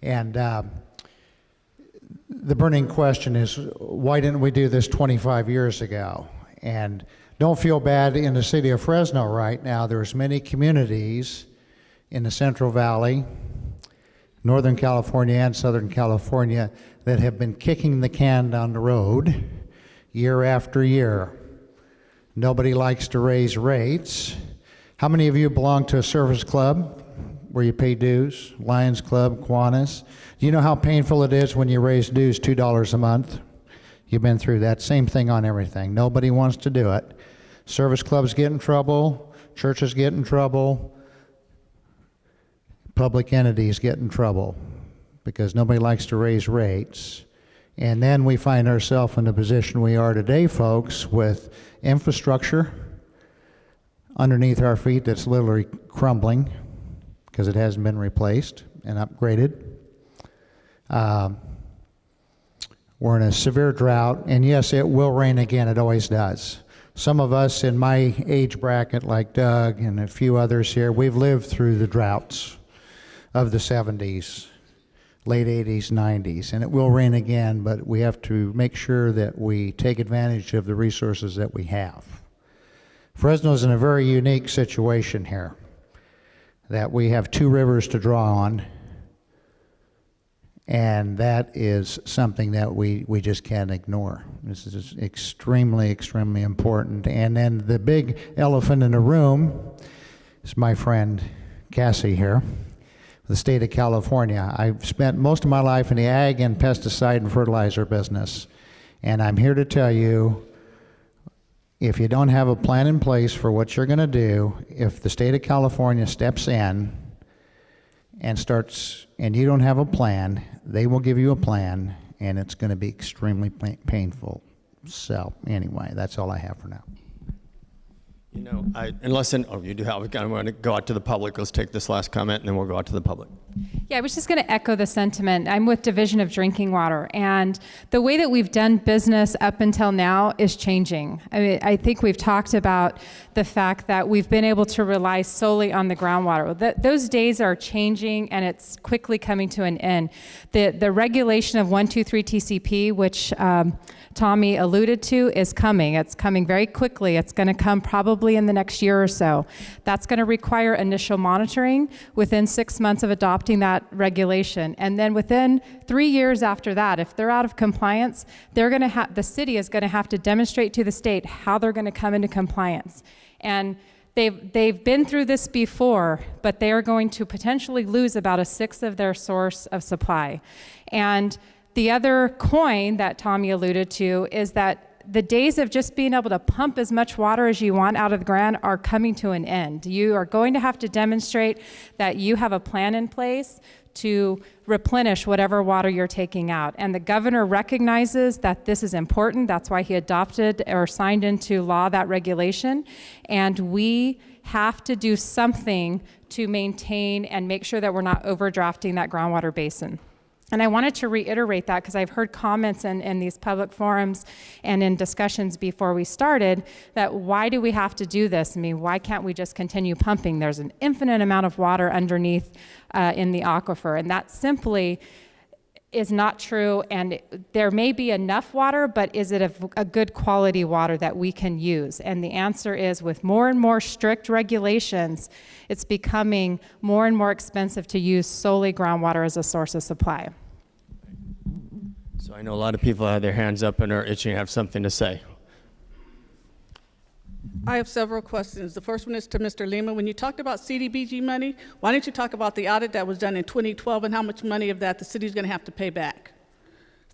and the burning question is, why didn't we do this 25 years ago? And don't feel bad in the city of Fresno right now. There's many communities in the Central Valley, Northern California and Southern California that have been kicking the can down the road year after year. Nobody likes to raise rates. How many of you belong to a service club where you pay dues? Lions Club, Kiwanis. Do you know how painful it is when you raise dues $2 a month? You've been through that. Same thing on everything. Nobody wants to do it. Service clubs get in trouble. Churches get in trouble. Public entities get in trouble because nobody likes to raise rates. And then we find ourselves in the position we are today, folks, with infrastructure underneath our feet that's literally crumbling because it hasn't been replaced and upgraded. We're in a severe drought, and yes, it will rain again. It always does. Some of us in my age bracket, like Doug and a few others here, we've lived through the droughts of the 70s, late 80s, 90s, and it will rain again, but we have to make sure that we take advantage of the resources that we have. Fresno's in a very unique situation here, that we have 2 rivers to draw on, and that is something that we just can't ignore. This is extremely, extremely important. And then the big elephant in the room is my friend Cassie here, the state of California. I've spent most of my life in the ag and pesticide and fertilizer business, and I'm here to tell you, if you don't have a plan in place for what you're going to do, if the state of California steps in and starts, and you don't have a plan, they will give you a plan, and it's going to be extremely painful. So anyway, that's all I have for now. You know, you do have, I'm going to go out to the public. Let's take this last comment and then we'll go out to the public. Yeah, I was just going to echo the sentiment. I'm with Division of Drinking Water, and the way that we've done business up until now is changing. I mean, I think we've talked about the fact that we've been able to rely solely on the groundwater. Those days are changing, and it's quickly coming to an end. The regulation of 123 TCP, which Tommy alluded to, is coming. It's coming very quickly. It's going to come probably in the next year or so. That's going to require initial monitoring within 6 months of adopting that regulation. And then within 3 years after that, if they're out of compliance, the city is going to have to demonstrate to the state how they're going to come into compliance. And they've been through this before, but they are going to potentially lose about 1/6 of their source of supply. And the other coin that Tommy alluded to is that the days of just being able to pump as much water as you want out of the ground are coming to an end. You are going to have to demonstrate that you have a plan in place to replenish whatever water you're taking out. And the governor recognizes that this is important. That's why he adopted or signed into law that regulation. And we have to do something to maintain and make sure that we're not overdrafting that groundwater basin. And I wanted to reiterate that because I've heard comments in these public forums and in discussions before we started that why do we have to do this? I mean, why can't we just continue pumping? There's an infinite amount of water underneath in the aquifer, and that simply is not true. And there may be enough water, but is it a good quality water that we can use? And the answer is, with more and more strict regulations, it's becoming more and more expensive to use solely groundwater as a source of supply. So I know a lot of people have their hands up and are itching to have something to say. I have several questions. The first one is to Mr. Lima. When you talked about CDBG money, why didn't you talk about the audit that was done in 2012 and how much money of that the city's going to have to pay back?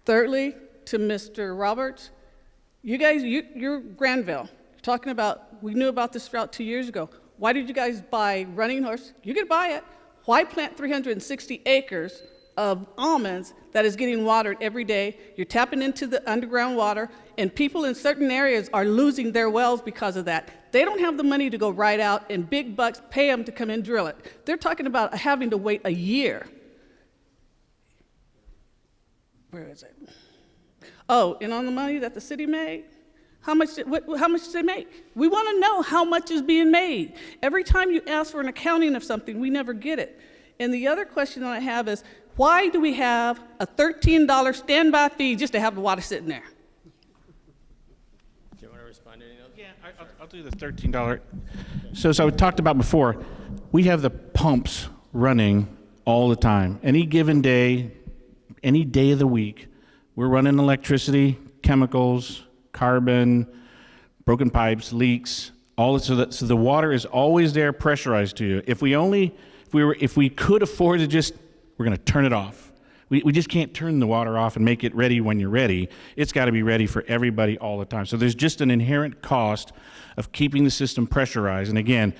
Thirdly, to Mr. Roberts, you guys, you're Granville. You're talking about, we knew about this route 2 years ago. Why did you guys buy Running Horse? You could buy it. Why plant 360 acres of almonds that is getting watered every day? You're tapping into the underground water, and people in certain areas are losing their wells because of that. They don't have the money to go right out and big bucks pay them to come and drill it. They're talking about having to wait a year. Where is it? Oh, and on the money that the city made, how much did they make? We want to know how much is being made. Every time you ask for an accounting of something, we never get it. And the other question that I have is, why do we have a $13 standby fee just to have the water sitting there? Do you want to respond to any of those? Yeah, I'll do the $13. So we talked about before, we have the pumps running all the time. Any given day, any day of the week, we're running electricity, chemicals, carbon, broken pipes, leaks, all so the water is always there, pressurized to you. If we could afford to just, we're going to turn it off. We just can't turn the water off and make it ready when you're ready. It's got to be ready for everybody all the time. So there's just an inherent cost of keeping the system pressurized. And again,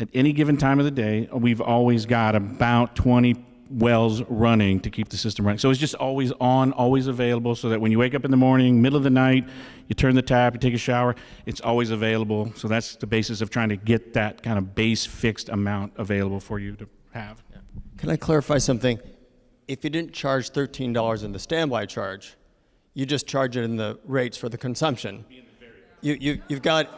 at any given time of the day, we've always got about 20 wells running to keep the system running. So it's just always on, always available, so that when you wake up in the morning, middle of the night, you turn the tap, you take a shower, it's always available. So that's the basis of trying to get that kind of base fixed amount available for you to have. Yeah. Can I clarify something? If you didn't charge $13 in the standby charge, you just charge it in the rates for the consumption. You've got...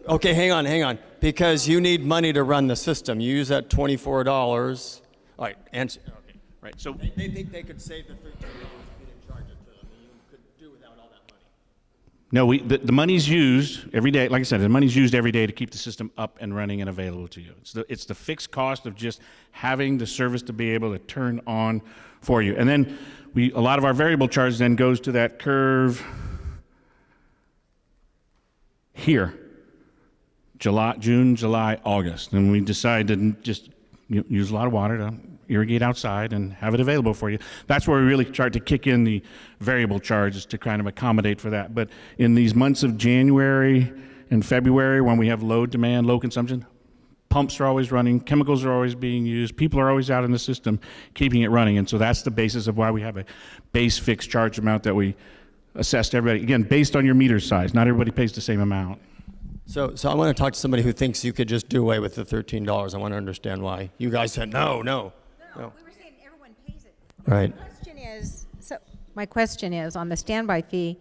Okay, hang on, because you need money to run the system. You use that $24. All right, answer. Okay, right. So they think they could save the $13 if you didn't charge it to them. You could do without all that money. No, the money's used every day. Like I said, the money's used every day to keep the system up and running and available to you. It's the fixed cost of just having the service to be able to turn on for you. And then a lot of our variable charge then goes to that curve here. June, July, August. And we decided to just use a lot of water to irrigate outside and have it available for you. That's where we really tried to kick in the variable charges to kind of accommodate for that. But in these months of January and February, when we have low demand, low consumption, pumps are always running, chemicals are always being used, people are always out in the system keeping it running. And so that's the basis of why we have a base fixed charge amount that we assess to everybody. Again, based on your meter size. Not everybody pays the same amount. So I want to talk to somebody who thinks you could just do away with the $13. I want to understand why. You guys said no. We were saying everyone pays it. Right. My question is on the standby fee.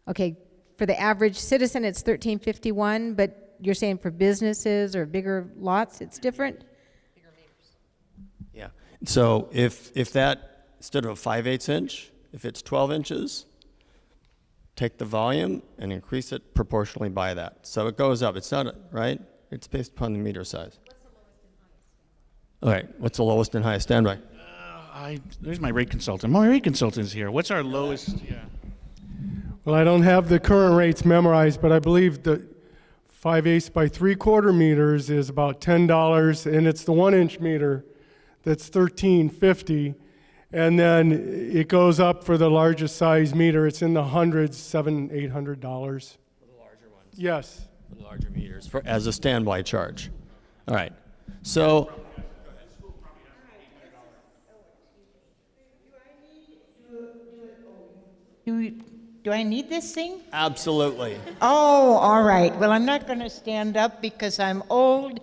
Okay, for the average citizen, it's $13.51, but you're saying for businesses or bigger lots, it's different? Yeah. So if that, instead of a 5/8 inch, if it's 12 inches, take the volume and increase it proportionally by that. So it goes up. It's not, right? It's based upon the meter size. All right. What's the lowest and highest standby? There's my rate consultant. My rate consultant's here. What's our lowest? Yeah. Well, I don't have the current rates memorized, but I believe the 5/8 by 3/4 meters is about $10, and it's the 1-inch meter that's $13.50, and then it goes up for the largest size meter. It's in the hundreds, $700, $800. For the larger ones. Yes. For the larger meters, as a standby charge. All right. So. Do I need this thing? Absolutely. Oh, all right. Well, I'm not going to stand up because I'm old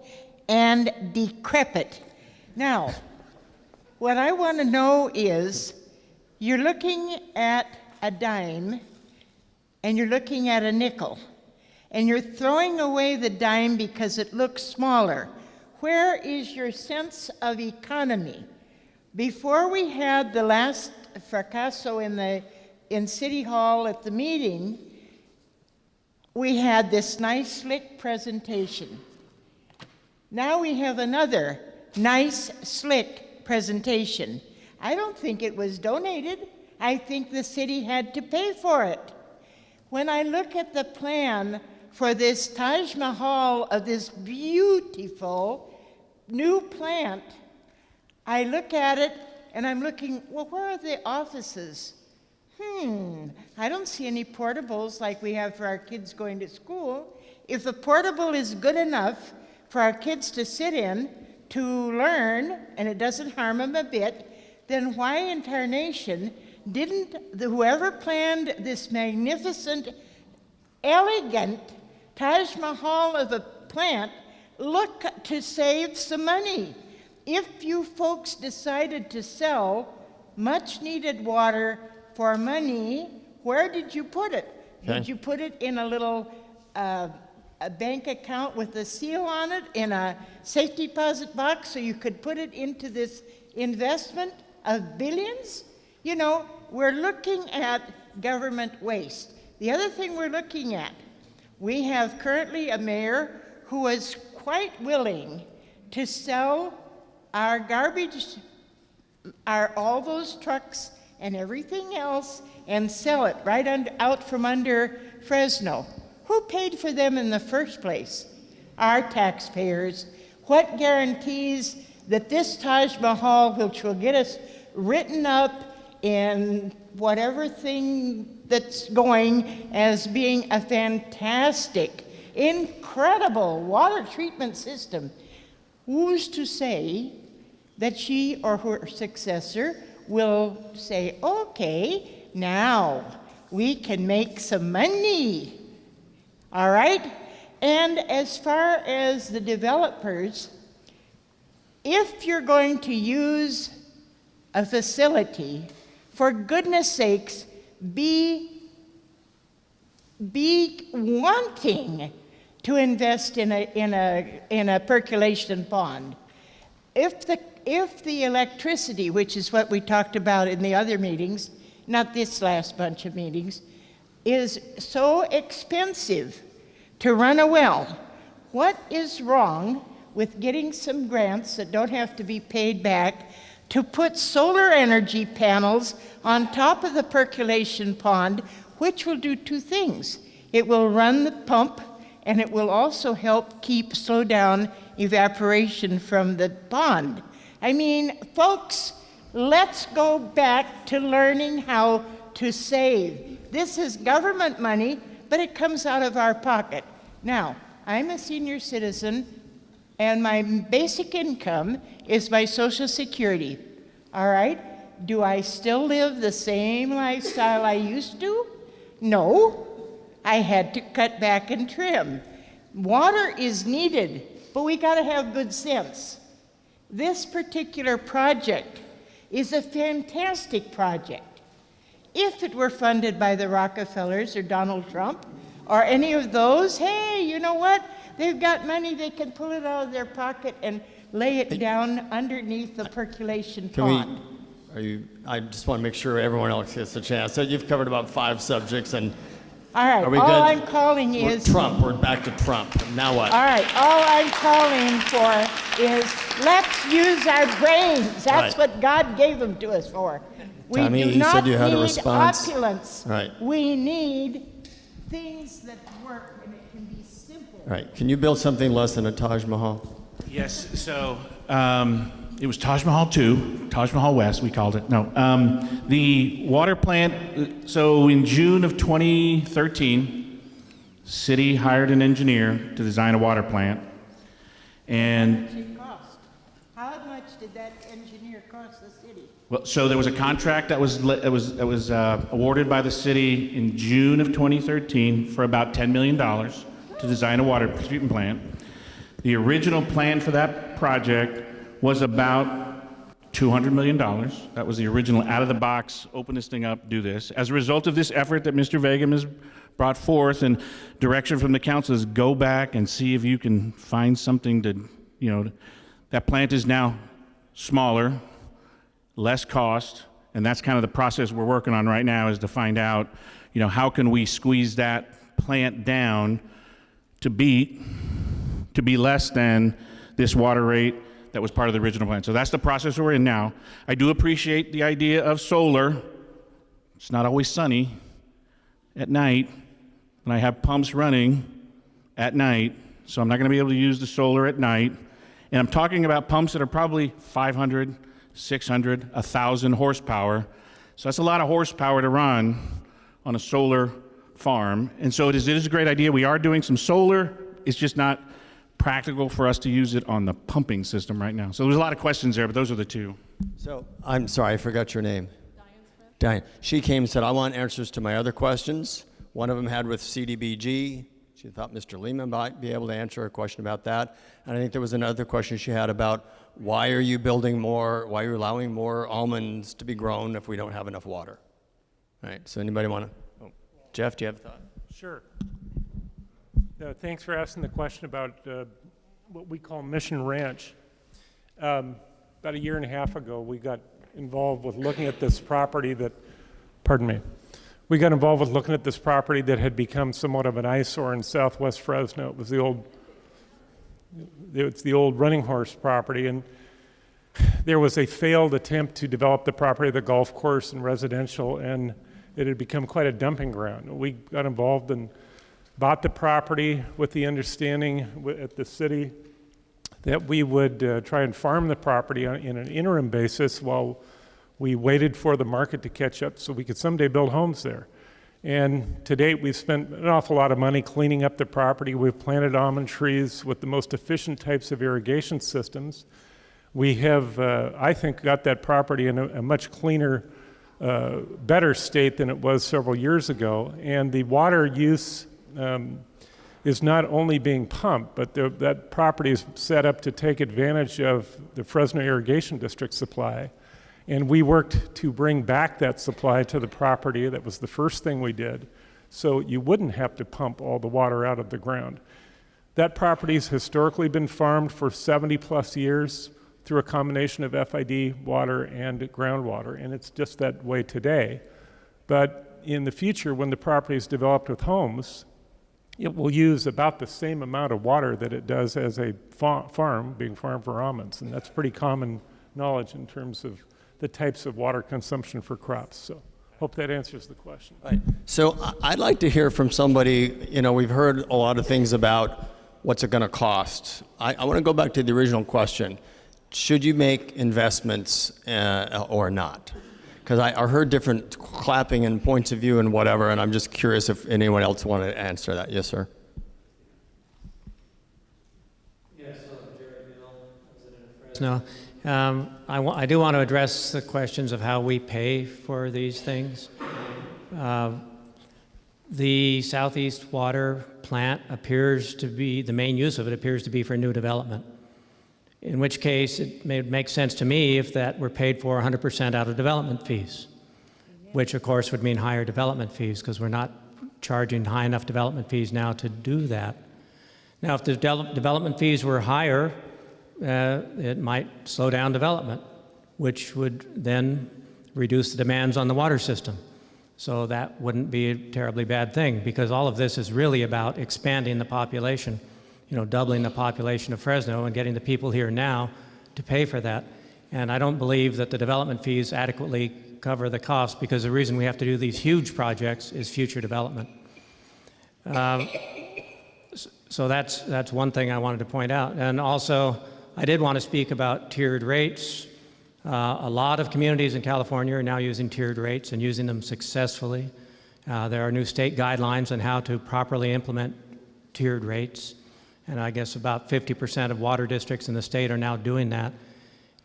and decrepit. Now, what I want to know is, you're looking at a dime and you're looking at a nickel, and you're throwing away the dime because it looks smaller. Where is your sense of economy? Before we had the last fracasso in City Hall at the meeting, we had this nice slick presentation. Now we have another nice slick presentation. I don't think it was donated. I think the city had to pay for it. When I look at the plan for this Taj Mahal of this beautiful new plant, I look at it and I'm looking, well, where are the offices? I don't see any portables like we have for our kids going to school. If a portable is good enough for our kids to sit in, to learn, and it doesn't harm them a bit, then why in tarnation didn't whoever planned this magnificent, elegant Taj Mahal of a plant look to save some money? If you folks decided to sell much needed water for money, where did you put it? Okay. Did you put it in a little a bank account with a seal on it in a safety deposit box so you could put it into this investment of billions? You know, we're looking at government waste. The other thing we're looking at, we have currently a mayor who is quite willing to sell our garbage, all those trucks and everything else, and sell it right out from under Fresno. Who paid for them in the first place? Our taxpayers. What guarantees that this Taj Mahal, which will get us written up in whatever thing that's going as being a fantastic, incredible water treatment system, who's to say that she or her successor will say, okay, now we can make some money, all right? And as far as the developers, if you're going to use a facility, for goodness sakes, be wanting to invest in a percolation pond. If the electricity, which is what we talked about in the other meetings, not this last bunch of meetings, is so expensive to run a well, what is wrong with getting some grants that don't have to be paid back to put solar energy panels on top of the percolation pond, which will do two things. It will run the pump, and it will also help slow down evaporation from the pond. I mean, folks, let's go back to learning how to save. This is government money, but it comes out of our pocket. Now, I'm a senior citizen, and my basic income is my Social Security. All right? Do I still live the same lifestyle I used to? No. I had to cut back and trim. Water is needed, but we got to have good sense. This particular project is a fantastic project. If it were funded by the Rockefellers or Donald Trump or any of those, hey, you know what? They've got money, they can pull it out of their pocket and lay it down underneath the percolation pond. I just want to make sure everyone else gets a chance. So you've covered about 5 subjects, and all right, are we all good? I'm calling is Trump. We're back to Trump. Now what? All right, all I'm calling for is let's use our brains. That's Right. what God gave them to us for. We Tammy, do you not said you had a need response. opulence. Right. We need things that work, and it can be simple. All right. Can you build something less than a Taj Mahal? Yes, so it was Taj Mahal 2, Taj Mahal West, we called it. No, the water plant, so in June of 2013, city hired an engineer to design a water plant. And How much did that engineer cost the city? well, so there was a contract that was awarded by the city in June of 2013 for about $10 million to design a water treatment plant. The original plan for that project was about $200 million. That was the original out-of-the-box, open this thing up, do this. As a result of this effort that Mr. Vagam has brought forth and direction from the council is go back and see if you can find something to, that plant is now smaller, less cost, and that's kind of the process we're working on right now is to find out, how can we squeeze that plant down to be less than this water rate that was part of the original plan. So that's the process we're in now. I do appreciate the idea of solar. It's not always sunny at night, and I have pumps running at night, so I'm not going to be able to use the solar at night. And I'm talking about pumps that are probably 500, 600, 1,000 horsepower. So that's a lot of horsepower to run on a solar farm. And so it is a great idea. We are doing some solar. It's just not practical for us to use it on the pumping system right now. So there's a lot of questions there, but those are the 2. So I'm sorry, I forgot your name. Diane. She came and said, I want answers to my other questions. One of them had with CDBG. She thought Mr. Lehman might be able to answer a question about that. And I think there was another question she had about why are you building more, why are you allowing more almonds to be grown if we don't have enough water? All right, so anybody want to? Jeff, do you have a thought? Sure. Thanks for asking the question about what we call Mission Ranch. About a year and a half ago, we got involved with looking at this property that, we got involved with looking at this property that had become somewhat of an eyesore in southwest Fresno. It was the old Running Horse property, and there was a failed attempt to develop the property, the golf course and residential, and it had become quite a dumping ground. We got involved and bought the property with the understanding at the city that we would try and farm the property in an interim basis while we waited for the market to catch up so we could someday build homes there. And to date, we've spent an awful lot of money cleaning up the property. We've planted almond trees with the most efficient types of irrigation systems. We have, I think, got that property in a much cleaner, better state than it was several years ago. And the water use is not only being pumped, but that property is set up to take advantage of the Fresno Irrigation District supply. And we worked to bring back that supply to the property. That was the first thing we did, so you wouldn't have to pump all the water out of the ground. That property's historically been farmed for 70 plus years through a combination of FID water and groundwater, and it's just that way today. But in the future, when the property is developed with homes, it will use about the same amount of water that it does as a farm being farmed for almonds, and that's pretty common knowledge in terms of the types of water consumption for crops. So hope that answers the question. Right. So I'd like to hear from somebody, we've heard a lot of things about what's it going to cost. I want to go back to the original question. Should you make investments or not? Because I heard different clapping and points of view and whatever, and I'm just curious if anyone else wanted to answer that. Yes, sir. Yes, Jared. No. I do want to address the questions of how we pay for these things. The Southeast Water Plant appears to be, the main use of it appears to be for new development, in which case it may make sense to me if that were paid for 100% out of development fees, which of course would mean higher development fees because we're not charging high enough development fees now to do that. Now, if the development fees were higher, it might slow down development, which would then reduce the demands on the water system. So that wouldn't be a terribly bad thing because all of this is really about expanding the population, doubling the population of Fresno and getting the people here now to pay for that. And I don't believe that the development fees adequately cover the cost because the reason we have to do these huge projects is future development. So that's one thing I wanted to point out. And also, I did want to speak about tiered rates. A lot of communities in California are now using tiered rates and using them successfully. There are new state guidelines on how to properly implement tiered rates. And I guess about 50% of water districts in the state are now doing that.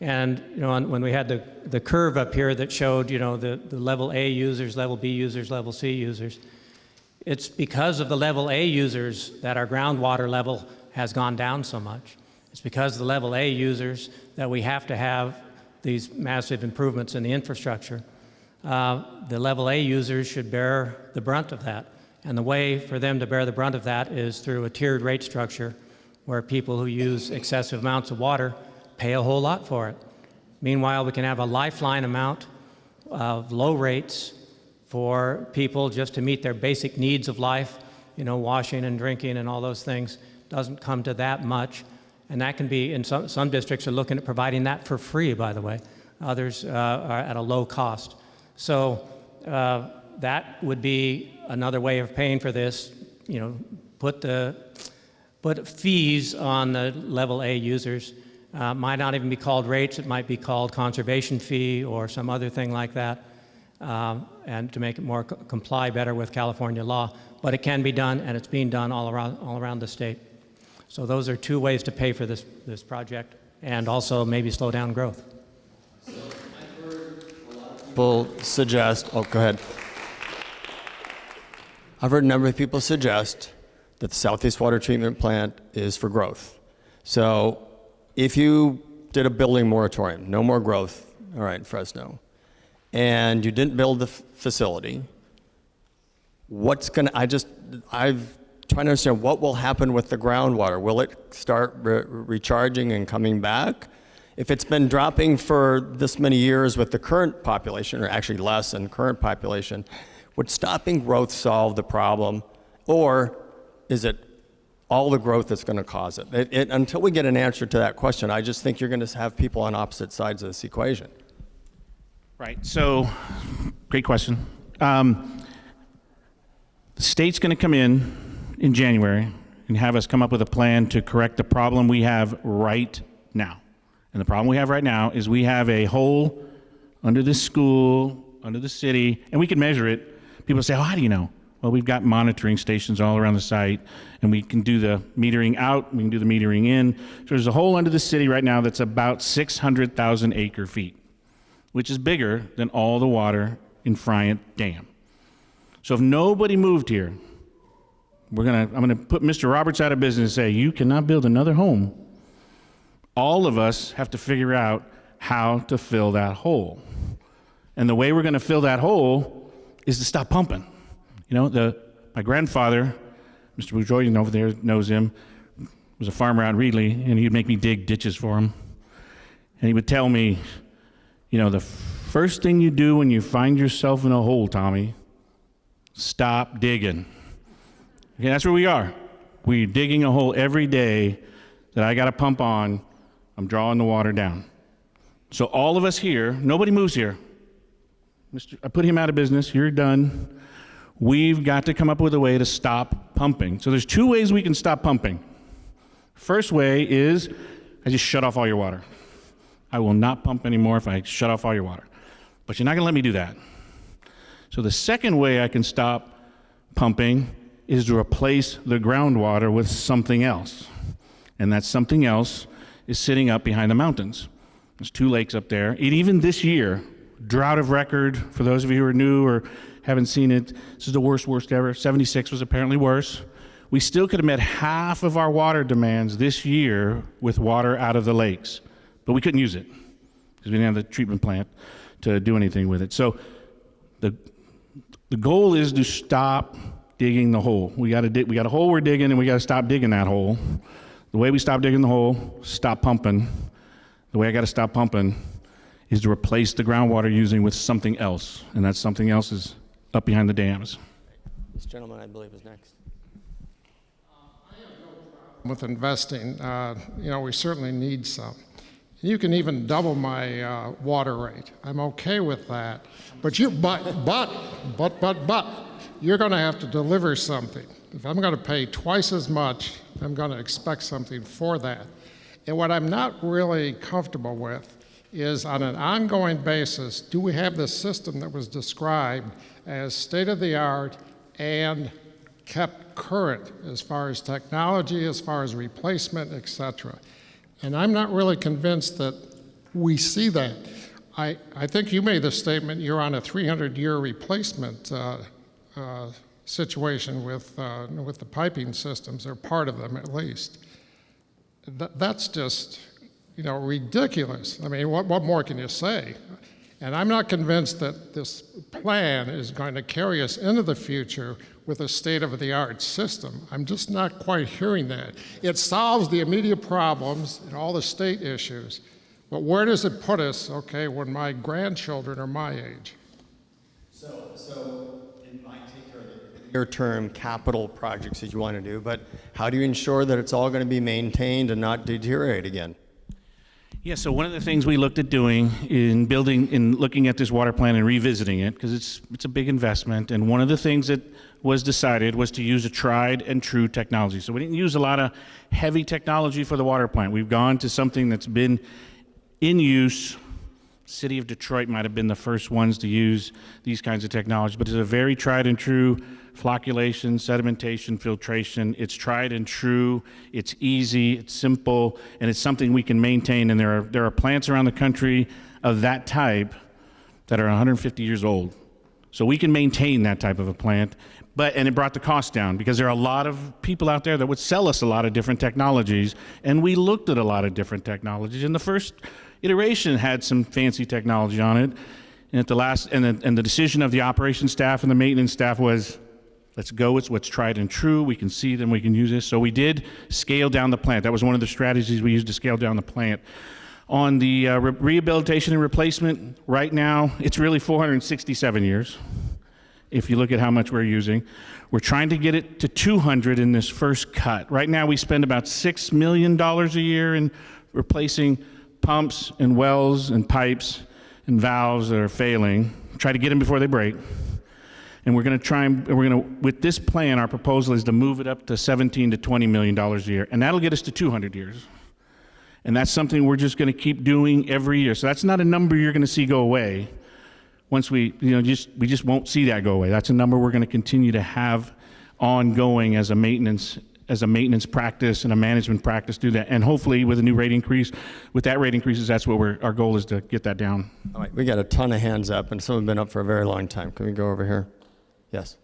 And when we had the curve up here that showed the level A users, level B users, level C users, it's because of the level A users that our groundwater level has gone down so much. It's because of the level A users that we have to have these massive improvements in the infrastructure. The level A users should bear the brunt of that. And the way for them to bear the brunt of that is through a tiered rate structure where people who use excessive amounts of water pay a whole lot for it. Meanwhile, we can have a lifeline amount of low rates for people just to meet their basic needs of life, washing and drinking and all those things. Doesn't come to that much. And that can be, in some districts are looking at providing that for free, by the way. Others are at a low cost. So that would be another way of paying for this, put fees on the level A users. Might not even be called rates, it might be called conservation fee or some other thing like that, and to make it more comply better with California law. But it can be done, and it's being done all around the state. So those are two ways to pay for this project, and also maybe slow down growth. People suggest, go ahead. I've heard a number of people suggest that the Southeast Water Treatment Plant is for growth. So if you did a building moratorium, no more growth, all right, in Fresno, and you didn't build the facility, I've trying to understand what will happen with the groundwater. Will it start recharging and coming back? If it's been dropping for this many years with the current population, or actually less than current population, would stopping growth solve the problem? Or is it all the growth that's going to cause it? Until we get an answer to that question, I just think you're going to have people on opposite sides of this equation. Right, so great question. The state's going to come in January and have us come up with a plan to correct the problem we have right now. And the problem we have right now is we have a hole under this school, under the city, and we can measure it. People say, how do you know? Well, we've got monitoring stations all around the site, and we can do the metering out, we can do the metering in. So there's a hole under the city right now that's about 600,000 acre feet, which is bigger than all the water in Friant Dam. So if nobody moved here, I'm gonna put Mr. Roberts out of business and say, you cannot build another home. All of us have to figure out how to fill that hole. And the way we're gonna fill that hole is to stop pumping. My grandfather, Mr. Bourgeois over there knows him, was a farmer out in Reedley, and he'd make me dig ditches for him. And he would tell me, the first thing you do when you find yourself in a hole, Tommy, stop digging. Okay, that's where we are. We're digging a hole every day that I got to pump on. I'm drawing the water down. So all of us here, nobody moves here. I put him out of business. You're done. We've got to come up with a way to stop pumping. So there's two ways we can stop pumping. First way is I just shut off all your water. I will not pump anymore if I shut off all your water. But you're not going to let me do that. So the second way I can stop pumping is to replace the groundwater with something else. And that something else is sitting up behind the mountains. There's 2 lakes up there. And even this year, drought of record, for those of you who are new or haven't seen it, this is the worst ever. 76 was apparently worse. We still could have met half of our water demands this year with water out of the lakes, but we couldn't use it because we didn't have the treatment plant to do anything with it. So the goal is to stop digging the hole. We got a hole we're digging, and we got to stop digging that hole. The way we stop digging the hole, stop pumping. The way I got to stop pumping is to replace the groundwater using with something else, and that something else is up behind the dams. This gentleman, I believe, is next. With investing, we certainly need some. You can even double my water rate. I'm okay with that. But you're going to have to deliver something. If I'm going to pay twice as much, I'm going to expect something for that. And what I'm not really comfortable with is, on an ongoing basis, do we have this system that was described as state-of-the-art and kept current as far as technology, as far as replacement, et cetera? And I'm not really convinced that we see that. I think you made the statement you're on a 300-year replacement situation with the piping systems, or part of them at least. That's just, ridiculous. I mean, what more can you say? And I'm not convinced that this plan is going to carry us into the future with a state-of-the-art system. I'm just not quite hearing that. It solves the immediate problems and all the state issues, but where does it put us, when my grandchildren are my age? So it might take care of the near-term capital projects that you want to do, but how do you ensure that it's all going to be maintained and not deteriorate again? Yeah, so one of the things we looked at doing in looking at this water plan and revisiting it, because it's a big investment, and one of the things that was decided was to use a tried and true technology. So we didn't use a lot of heavy technology for the water plant. We've gone to something that's been in use. City of Detroit might have been the first ones to use these kinds of technology, but it's a very tried and true flocculation, sedimentation, filtration. It's tried and true, it's easy, it's simple, and it's something we can maintain. And there are plants around the country of that type that are 150 years old. So we can maintain that type of a plant, and it brought the cost down, because there are a lot of people out there that would sell us a lot of different technologies, and we looked at a lot of different technologies. And the first iteration had some fancy technology on it, and at the last, and the decision of the operations staff and the maintenance staff was, let's go with what's tried and true. We can see them, we can use this. So we did scale down the plant. That was one of the strategies we used to scale down the plant. On the rehabilitation and replacement, right now, it's really 467 years, if you look at how much we're using. We're trying to get it to 200 in this first cut. Right now, we spend about $6 million a year in replacing pumps and wells and pipes and valves that are failing. Try to get them before they break. And we're going to with this plan, our proposal is to move it up to $17 to $20 million a year, and that'll get us to 200 years. And that's something we're just going to keep doing every year. So that's not a number you're going to see go away. Once we just won't see that go away. That's a number we're going to continue to have ongoing as a maintenance practice and a management practice. Do that, and hopefully with a new rate increase, that's what our goal is, to get that down. All right, we got a ton of hands up, and some have been up for a very long time. Can we go over here? Yes.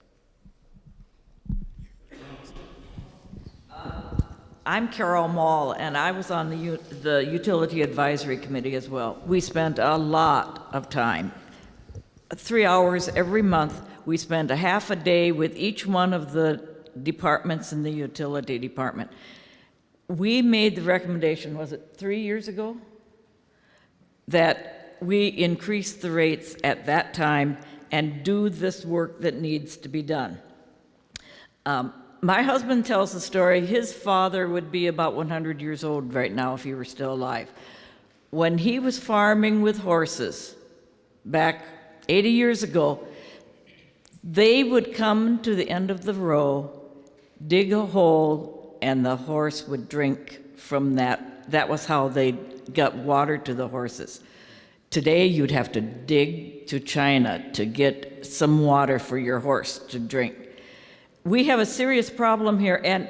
I'm Carol Mall, and I was on the Utility Advisory Committee as well. We spent a lot of time, 3 hours every month. We spent a half a day with each one of the departments in the utility department. We made the recommendation, was it 3 years ago, that we increase the rates at that time and do this work that needs to be done. My husband tells the story. His father would be about 100 years old right now if he were still alive. When he was farming with horses back 80 years ago, they would come to the end of the row, dig a hole, and the horse would drink from that. That was how they got water to the horses. Today, you'd have to dig to China to get some water for your horse to drink. We have a serious problem here, and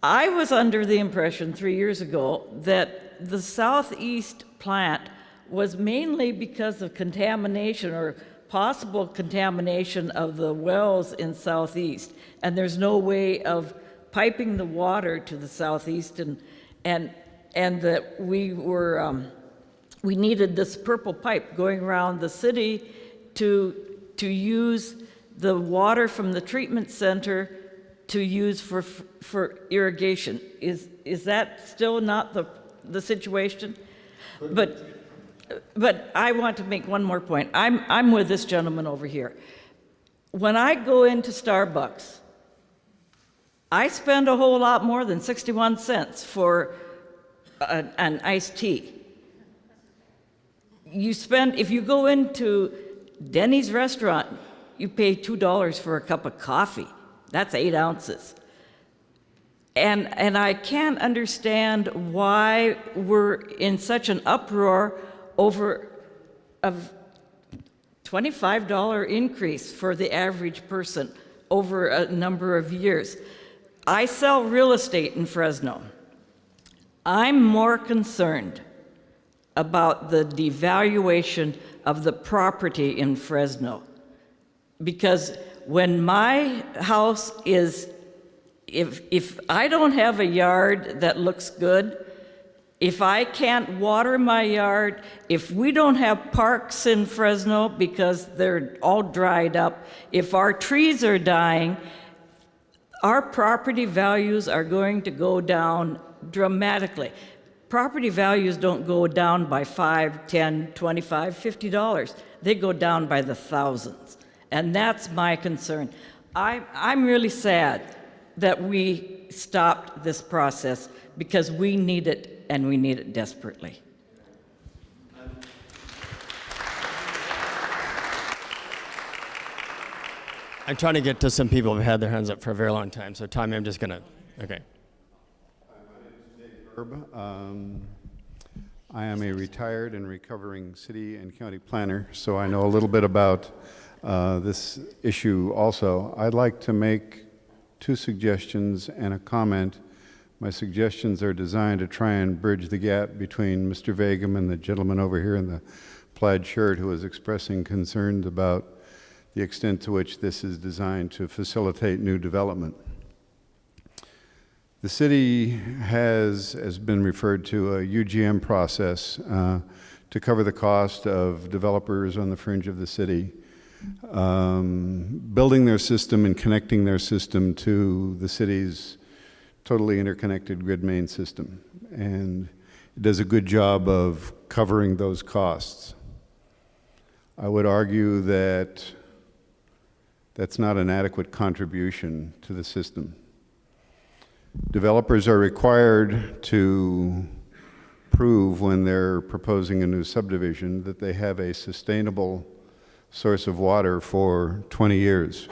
I was under the impression 3 years ago that the southeast plant was mainly because of contamination or possible contamination of the wells in southeast, and there's no way of piping the water to the southeast, and that we were we needed this purple pipe going around the city to use the water from the treatment center to use for irrigation. Is that still not the situation? But I want to make one more point. I'm with this gentleman over here. When I go into Starbucks, I spend a whole lot more than 61 cents for an iced tea. If you go into Denny's restaurant, you pay $2 for a cup of coffee. That's 8 ounces. And I can't understand why we're in such an uproar over a $25 increase for the average person over a number of years. I sell real estate in Fresno. I'm more concerned about the devaluation of the property in Fresno, because when my house is, if I don't have a yard that looks good, if I can't water my yard, if we don't have parks in Fresno because they're all dried up, if our trees are dying, our property values are going to go down dramatically. Property values don't go down by $5, $10, $25, $50. They go down by the thousands. And that's my concern. I'm really sad that we stopped this process because we need it, and we need it desperately. I'm trying to get to some people who've had their hands up for a very long time. So, Tommy, I'm just going to, okay. I am a retired and recovering city and county planner, so I know a little bit about this issue also. I'd like to make 2 suggestions and a comment. My suggestions are designed to try and bridge the gap between Mr. Vagum and the gentleman over here in the plaid shirt who is expressing concerns about the extent to which this is designed to facilitate new development. The city has been referred to, a UGM process to cover the cost of developers on the fringe of the city, building their system and connecting their system to the city's totally interconnected grid main system. And it does a good job of covering those costs. I would argue that that's not an adequate contribution to the system. Developers are required to prove when they're proposing a new subdivision that they have a sustainable source of water for 20 years,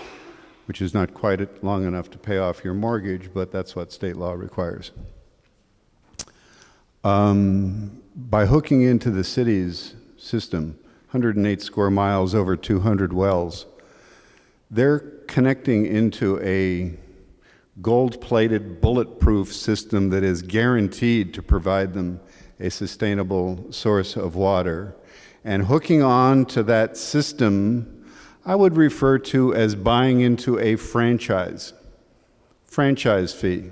which is not quite long enough to pay off your mortgage, but that's what state law requires. By hooking into the city's system, 108 square miles, over 200 wells, they're connecting into a gold-plated, bulletproof system that is guaranteed to provide them a sustainable source of water. And hooking on to that system, I would refer to as buying into a franchise fee.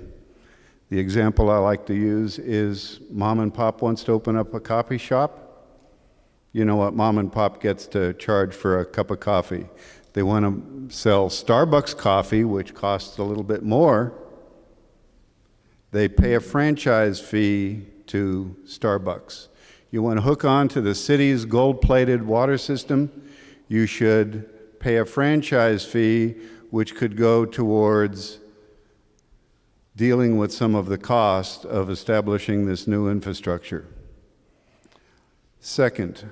The example I like to use is mom and pop wants to open up a coffee shop. You know what mom and pop gets to charge for a cup of coffee. They want to sell Starbucks coffee, which costs a little bit more. They pay a franchise fee to Starbucks. You want to hook on to the city's gold-plated water system, you should pay a franchise fee, which could go towards dealing with some of the cost of establishing this new infrastructure. Second,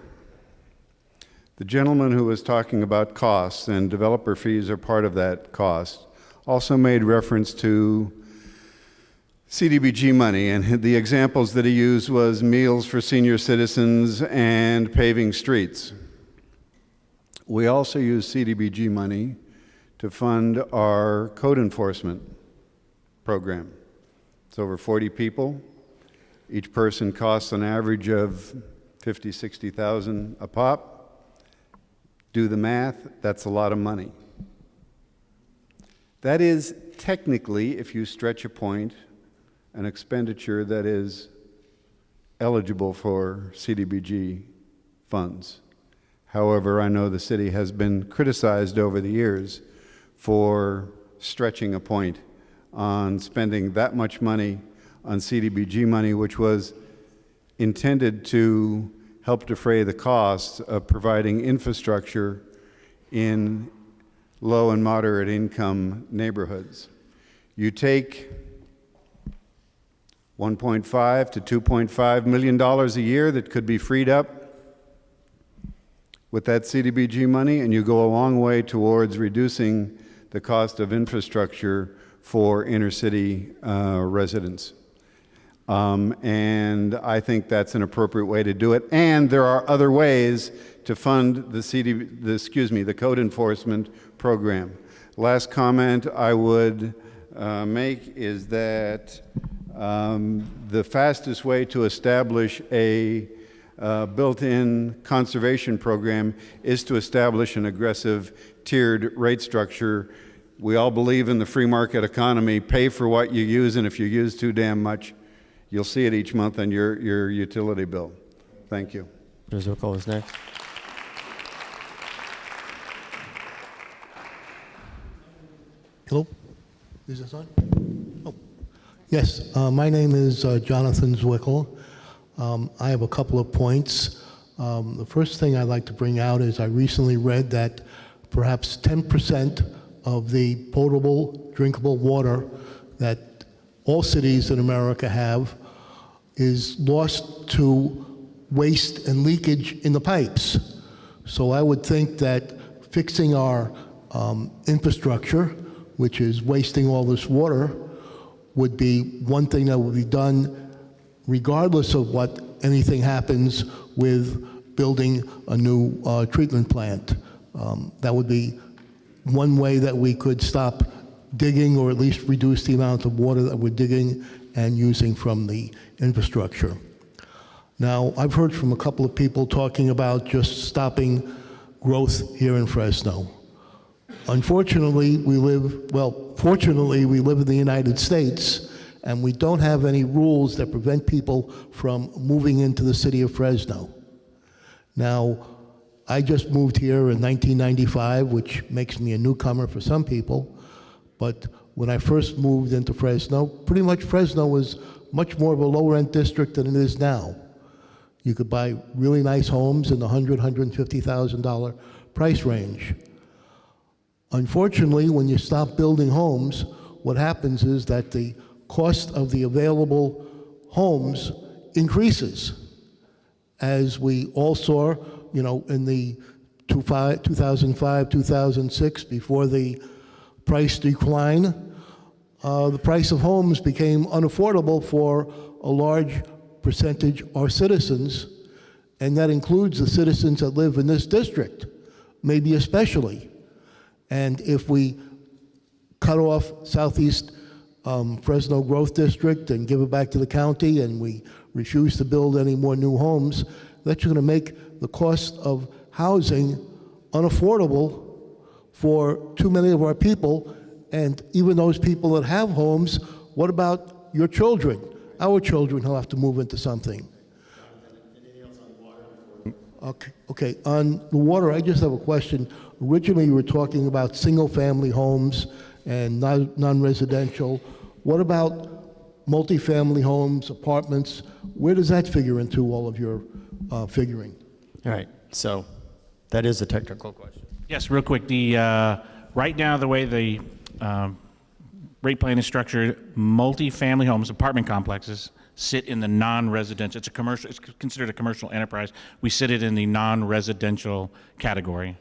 the gentleman who was talking about costs, and developer fees are part of that cost, also made reference to CDBG money, and the examples that he used was meals for senior citizens and paving streets. We also use CDBG money to fund our code enforcement program. It's over 40 people. Each person costs an average of $50,000, $60,000 a pop. Do the math, that's a lot of money. That is technically, if you stretch a point, an expenditure that is eligible for CDBG funds. However, I know the city has been criticized over the years for stretching a point on spending that much money on CDBG money, which was intended to help defray the costs of providing infrastructure in low and moderate income neighborhoods. You take $1.5 to $2.5 million a year that could be freed up with that CDBG money, and you go a long way towards reducing the cost of infrastructure for inner city residents. And I think that's an appropriate way to do it. And there are other ways to fund the code enforcement program. Last comment I would make is that the fastest way to establish a built-in conservation program is to establish an aggressive tiered rate structure. We all believe in the free market economy. Pay for what you use, and if you use too damn much, you'll see it each month on your utility bill. Thank you. Ms. Zuckel is next. Hello? Is this on? Oh. Yes, my name is Jonathan Zwickel. I have a couple of points. The first thing I'd like to bring out is I recently read that perhaps 10% of the potable, drinkable water that all cities in America have is lost to waste and leakage in the pipes. So I would think that fixing our infrastructure, which is wasting all this water, would be one thing that would be done regardless of what anything happens with building a new treatment plant. That would be one way that we could stop digging, or at least reduce the amount of water that we're digging and using from the infrastructure. Now, I've heard from a couple of people talking about just stopping growth here in Fresno. Unfortunately, fortunately, we live in the United States, and we don't have any rules that prevent people from moving into the city of Fresno. Now, I just moved here in 1995, which makes me a newcomer for some people, but when I first moved into Fresno, pretty much Fresno was much more of a lower-end district than it is now. You could buy really nice homes in the $100,000, $150,000 price range. Unfortunately, when you stop building homes, what happens is that the cost of the available homes increases. As we all saw, in the 2005, 2006, before the price decline, the price of homes became unaffordable for a large percentage of our citizens, and that includes the citizens that live in this district, maybe especially. And if we cut off Southeast Fresno Growth District and give it back to the county, and we refuse to build any more new homes, that's going to make the cost of housing unaffordable for too many of our people. And even those people that have homes, what about your children? Our children who have to move into something. Okay, on the water, I just have a question. Originally, you were talking about single-family homes and non-residential. What about multifamily homes, apartments? Where does that figure into all of your figuring? All right, so that is a technical question. Yes, real quick. Right now, the way the rate plan is structured, multifamily homes, apartment complexes, sit in the non-residential. It's considered a commercial enterprise. We sit it in the non-residential category.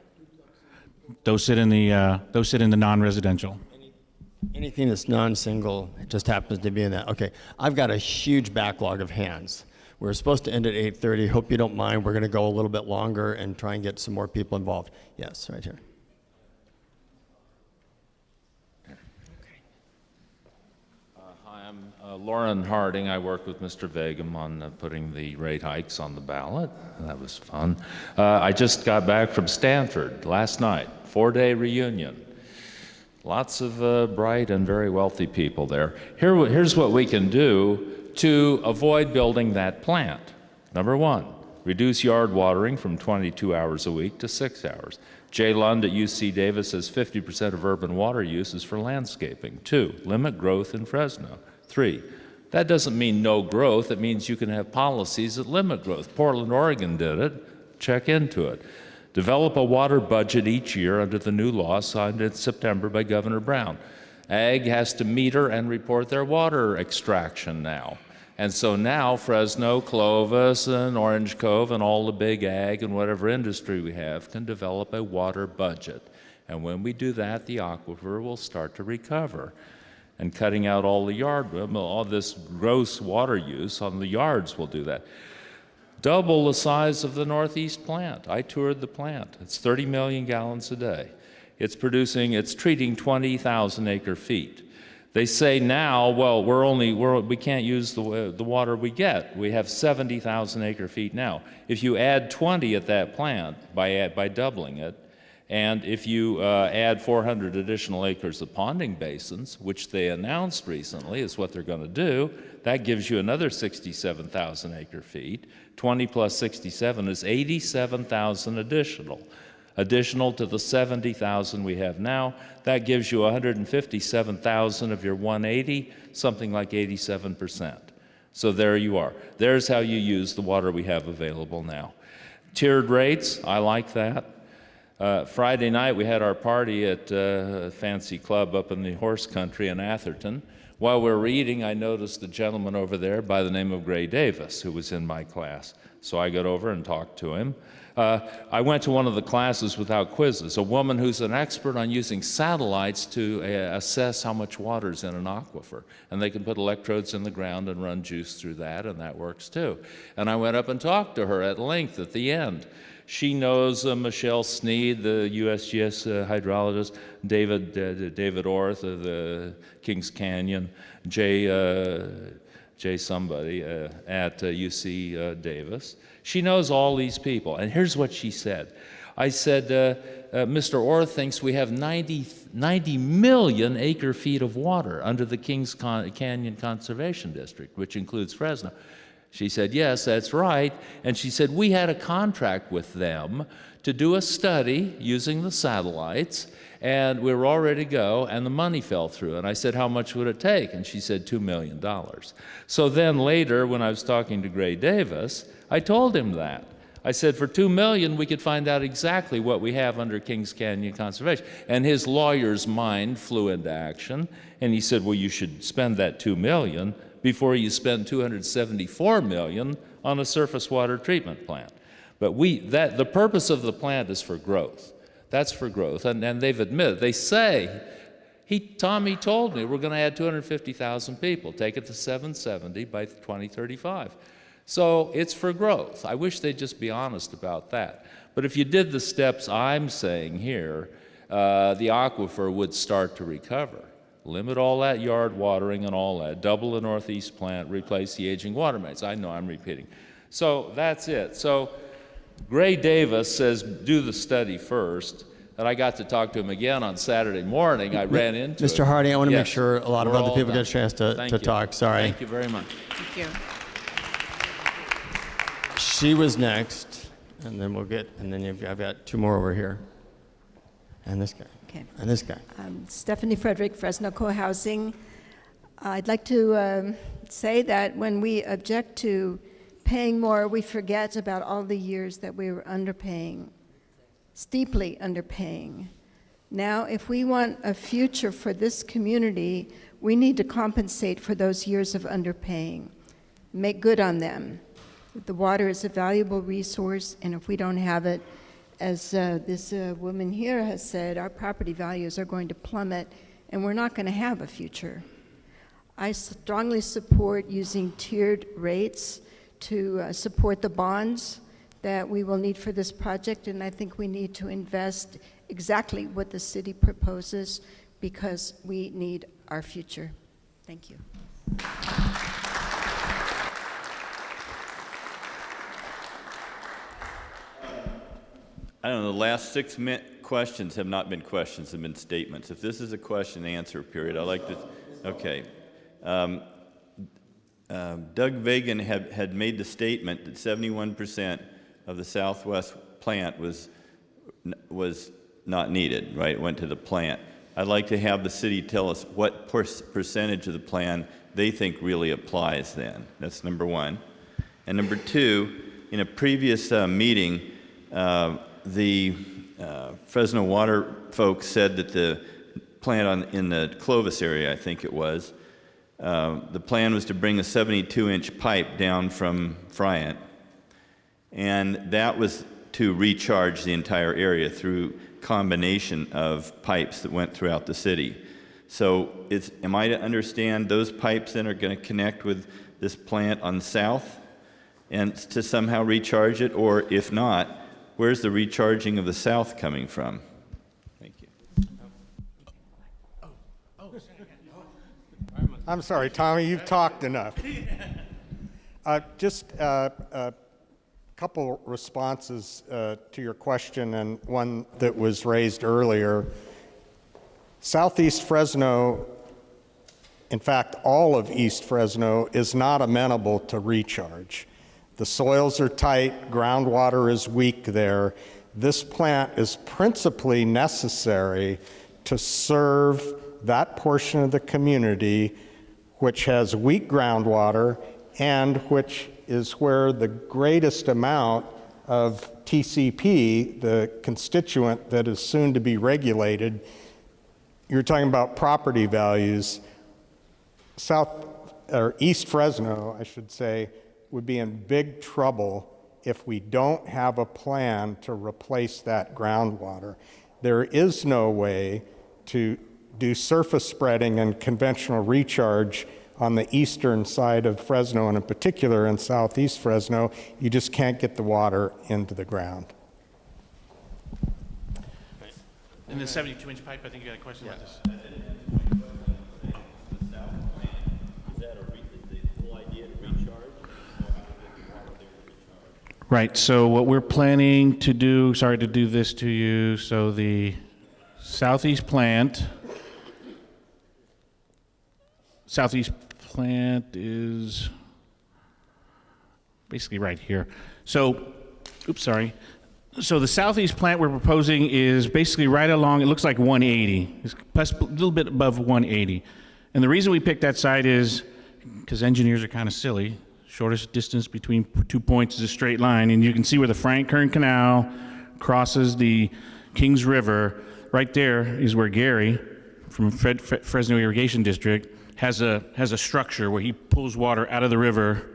Those sit in the non-residential. Anything that's non-single just happens to be in that. Okay, I've got a huge backlog of hands. We're supposed to end at 8:30. Hope you don't mind. We're going to go a little bit longer and try and get some more people involved. Yes, right here. Hi, I'm Lauren Harding. I worked with Mr. Vagum on putting the rate hikes on the ballot. That was fun. I just got back from Stanford last night, 4-day reunion. Lots of bright and very wealthy people there. Here's what we can do to avoid building that plant. Number one, reduce yard watering from 22 hours a week to 6 hours. Jay Lund at UC Davis says 50% of urban water use is for landscaping. 2, limit growth in Fresno. 3, that doesn't mean no growth. It means you can have policies that limit growth. Portland, Oregon did it. Check into it. Develop a water budget each year under the new law signed in September by Governor Brown. Ag has to meter and report their water extraction now. And so now Fresno, Clovis, and Orange Cove, and all the big ag and whatever industry we have can develop a water budget. And when we do that, the aquifer will start to recover. And cutting out all this gross water use on the yards will do that. Double the size of the Northeast plant. I toured the plant. It's 30 million gallons a day. It's treating 20,000 acre feet. They say now, well, we can't use the water we get. We have 70,000 acre feet now. If you add 20 at that plant by doubling it, and if you add 400 additional acres of ponding basins, which they announced recently is what they're going to do, that gives you another 67,000 acre feet. 20 plus 67 is 87,000 additional to the 70,000 we have now. That gives you 157,000 of your 180, something like 87%. So there you are. There's how you use the water we have available now. Tiered rates, I like that. Friday night we had our party at a fancy club up in the horse country in Atherton. While we were eating, I noticed a gentleman over there by the name of Gray Davis, who was in my class. So I got over and talked to him. I went to one of the classes without quizzes, a woman who's an expert on using satellites to assess how much water's in an aquifer. And they can put electrodes in the ground and run juice through that, and that works too. And I went up and talked to her at length at the end. She knows Michelle Sneed, the USGS hydrologist, David Orth of the Kings Canyon, Jay somebody at UC Davis. She knows all these people. And here's what she said. I said, Mr. Orth thinks we have 90 million acre feet of water under the Kings Canyon Conservation District, which includes Fresno. She said, yes, that's right. And she said, we had a contract with them to do a study using the satellites, and we were all ready to go, and the money fell through. And I said, how much would it take? And she said, $2 million. So then later, when I was talking to Gray Davis, I told him that. I said, for $2 million, we could find out exactly what we have under Kings Canyon Conservation. And his lawyer's mind flew into action, and he said, well, you should spend that $2 million before you spend $274 million on a surface water treatment plant. But the purpose of the plant is for growth. That's for growth, and they've admitted. They say, Tommy told me we're going to add 250,000 people, take it to 770 by 2035. So it's for growth. I wish they'd just be honest about that. But if you did the steps I'm saying here, the aquifer would start to recover. Limit all that yard watering and all that. Double the Northeast plant, replace the aging water mains. I know I'm repeating. So that's it. So Gray Davis says do the study first. And I got to talk to him again on Saturday morning. I ran into Mr. Harding, I want to make sure a lot of other people get a chance to talk. Sorry. Thank you very much. Thank you. She was next, and then I've got two more over here. And this guy. Okay. And this guy. Stephanie Frederick, Fresno Co-Housing. I'd like to say that when we object to paying more, we forget about all the years that we were underpaying, steeply underpaying. Now, if we want a future for this community, we need to compensate for those years of underpaying, make good on them. The water is a valuable resource, and if we don't have it, as this woman here has said, our property values are going to plummet, and we're not going to have a future. I strongly support using tiered rates to support the bonds that we will need for this project, and I think we need to invest exactly what the city proposes because we need our future. Thank you. I don't know, the last 6 questions have not been questions, have been statements. If this is a question and answer period, I like to, okay. Doug Vagan had made the statement that 71% of the Southwest plant was not needed, right? It went to the plant. I'd like to have the city tell us what percentage of the plan they think really applies then. That's number one. And number two, in a previous meeting, the Fresno Water folks said that the plant in the Clovis area, I think it was, the plan was to bring a 72-inch pipe down from Friant, and that was to recharge the entire area through combination of pipes that went throughout the city. So am I to understand those pipes then are going to connect with this plant on south and to somehow recharge it? Or if not, where's the recharging of the south coming from? Thank you. I'm sorry, Tommy, you've talked enough. Just a couple responses to your question and one that was raised earlier. Southeast Fresno, in fact, all of East Fresno, is not amenable to recharge. The soils are tight, groundwater is weak there. This plant is principally necessary to serve that portion of the community which has weak groundwater and which is where the greatest amount of TCP, the constituent that is soon to be regulated, you're talking about property values. East Fresno, I should say, would be in big trouble if we don't have a plan to replace that groundwater. There is no way to do surface spreading and conventional recharge on the eastern side of Fresno, and in particular in southeast Fresno. You just can't get the water into the ground. And the 72-inch pipe, I think you got a question about this. Right, so what we're planning to do, sorry to do this to you, so the southeast plant is basically right here. So, oops, sorry. So the southeast plant we're proposing is basically right along, it looks like 180. It's plus a little bit above 180. And the reason we picked that site is because engineers are kind of silly. Shortest distance between 2 points is a straight line, and you can see where the Frank Kern Canal crosses the Kings River. Right there is where Gary from Fresno Irrigation District has a structure where he pulls water out of the river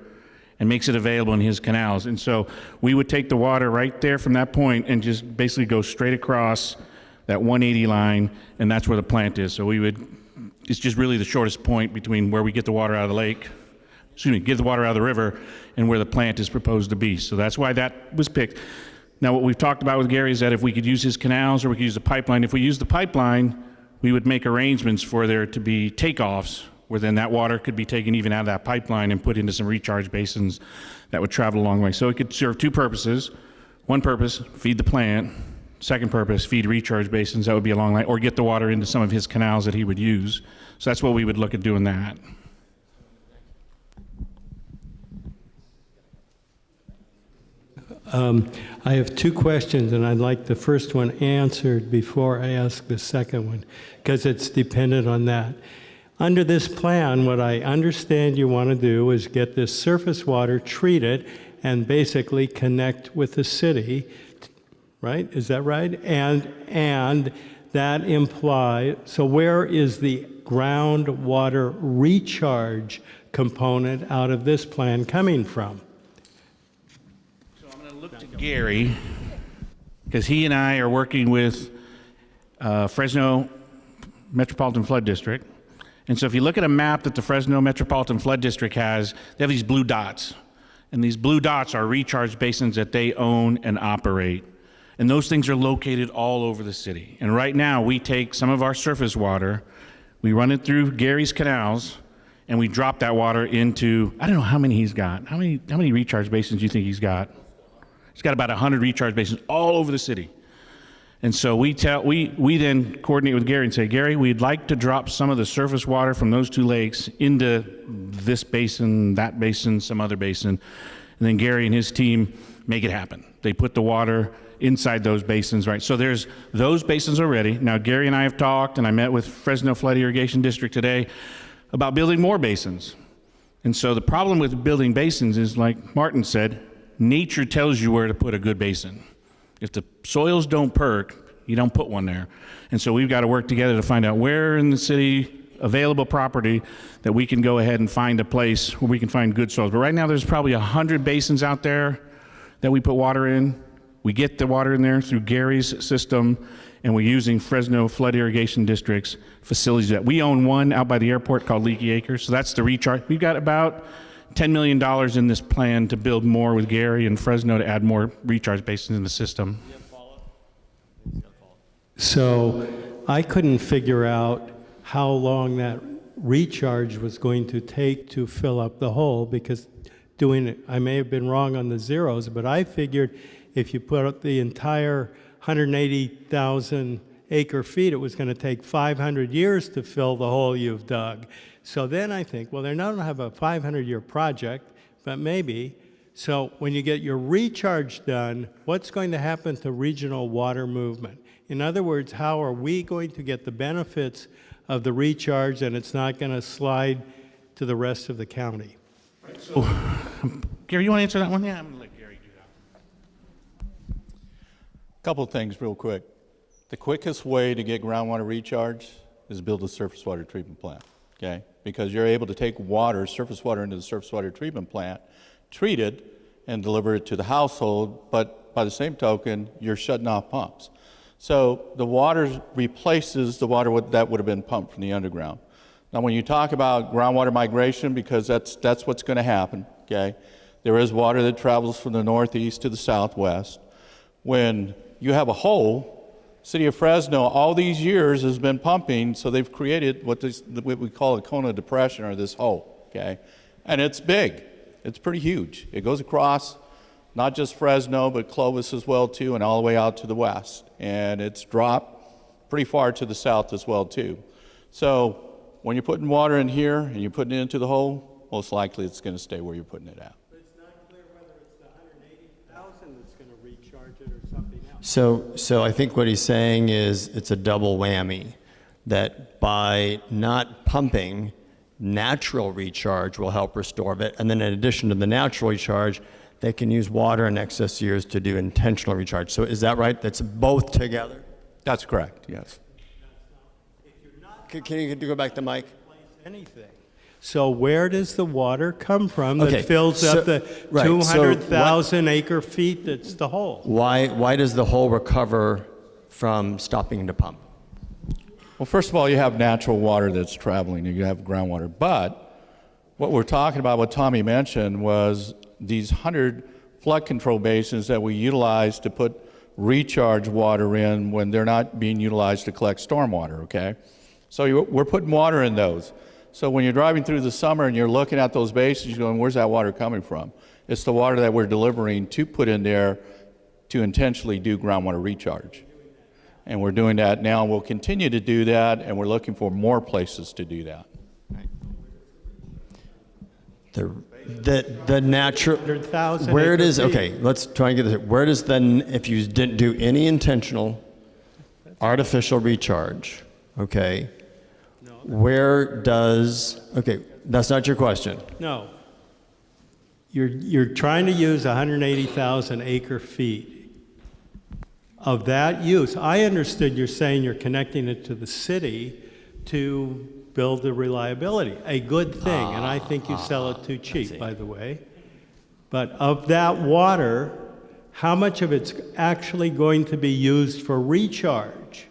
and makes it available in his canals. And so we would take the water right there from that point and just basically go straight across that 180 line, and that's where the plant is. So it's just really the shortest point between where we get the water out of the lake, get the water out of the river, and where the plant is proposed to be. So that's why that was picked. Now what we've talked about with Gary is that if we could use his canals or we could use the pipeline, if we use the pipeline, we would make arrangements for there to be takeoffs where then that water could be taken even out of that pipeline and put into some recharge basins that would travel a long way. So it could serve two purposes. One purpose, feed the plant. Second purpose, feed recharge basins. That would be a long line, or get the water into some of his canals that he would use. So that's what we would look at doing that. I have two questions, and I'd like the first one answered before I ask the second one, because it's dependent on that. Under this plan, what I understand you want to do is get this surface water treated and basically connect with the city, right? Is that right? And that implies, so where is the groundwater recharge component out of this plan coming from? Gary, because he and I are working with Fresno Metropolitan Flood District. And so if you look at a map that the Fresno Metropolitan Flood District has, they have these blue dots. And these blue dots are recharge basins that they own and operate. And those things are located all over the city. And right now we take some of our surface water, we run it through Gary's canals, and we drop that water into, I don't know how many he's got. How many recharge basins do you think he's got? He's got about 100 recharge basins all over the city. And so we then coordinate with Gary and say, Gary, we'd like to drop some of the surface water from those two lakes into this basin, that basin, some other basin. And then Gary and his team make it happen. They put the water inside those basins, right? So there's those basins already. Now, Gary and I have talked, and I met with Fresno Flood Irrigation District today about building more basins. And so the problem with building basins is, like Martin said, nature tells you where to put a good basin. If the soils don't perk, you don't put one there. And so we've got to work together to find out where in the city, available property, that we can go ahead and find a place where we can find good soils. But right now there's probably 100 basins out there that we put water in. We get the water in there through Gary's system, and we're using Fresno Flood Irrigation District's facilities. That we own one out by the airport called Leaky Acres, so that's the recharge. We've got about $10 million in this plan to build more with Gary and Fresno to add more recharge basins in the system. So I couldn't figure out how long that recharge was going to take to fill up the hole, because doing it, I may have been wrong on the zeros, but I figured if you put up the entire 180,000 acre feet, it was going to take 500 years to fill the hole you've dug. So then I think, well, they're not going to have a 500-year project, but maybe. So when you get your recharge done, what's going to happen to regional water movement? In other words, how are we going to get the benefits of the recharge, and it's not going to slide to the rest of the county? So, Gary, you want to answer that one? Yeah, I'm going to let Gary do that. Couple of things real quick. The quickest way to get groundwater recharge is build a surface water treatment plant, okay? Because you're able to take water, surface water, into the surface water treatment plant, treat it, and deliver it to the household, but by the same token, you're shutting off pumps. So the water replaces the water that would have been pumped from the underground. Now, when you talk about groundwater migration, because that's what's going to happen, okay? There is water that travels from the northeast to the southwest. When you have a hole, City of Fresno, all these years has been pumping, so they've created what we call a Kona depression, or this hole, okay? And it's big. It's pretty huge. It goes across not just Fresno, but Clovis as well, too, and all the way out to the west. And it's dropped pretty far to the south as well, too. So when you're putting water in here and you're putting it into the hole, most likely it's going to stay where you're putting it at. But it's not clear whether it's the 180,000 that's going to recharge it or something else. So I think what he's saying is it's a double whammy, that by not pumping, natural recharge will help restore it, and then in addition to the natural recharge, they can use water in excess years to do intentional recharge. So is that right? That's both together? That's correct, yes. Can you go back to Mike? Anything. So where does the water come from that Okay, fills so- up the right, so 200,000 acre feet that's the hole? Why does the hole recover from stopping to pump? Well, first of all, you have natural water that's traveling, you have groundwater. But what we're talking about, what Tommy mentioned, was these 100 flood control basins that we utilize to put recharge water in when they're not being utilized to collect stormwater, okay? So we're putting water in those. So when you're driving through the summer and you're looking at those basins, you're going, where's that water coming from? It's the water that we're delivering to put in there to intentionally do groundwater recharge. And we're doing that now. We'll continue to do that, and we're looking for more places to do that. The natural, where it is, okay, let's try and get this. Where does then, if you didn't do any intentional artificial recharge, okay, where does, okay, that's not your question. No. You're trying to use 180,000 acre feet. Of that use, I understood you're saying you're connecting it to the city to build the reliability, a good thing, and I think you sell it too cheap, by the way. But of that water, how much of it's actually going to be used for recharge?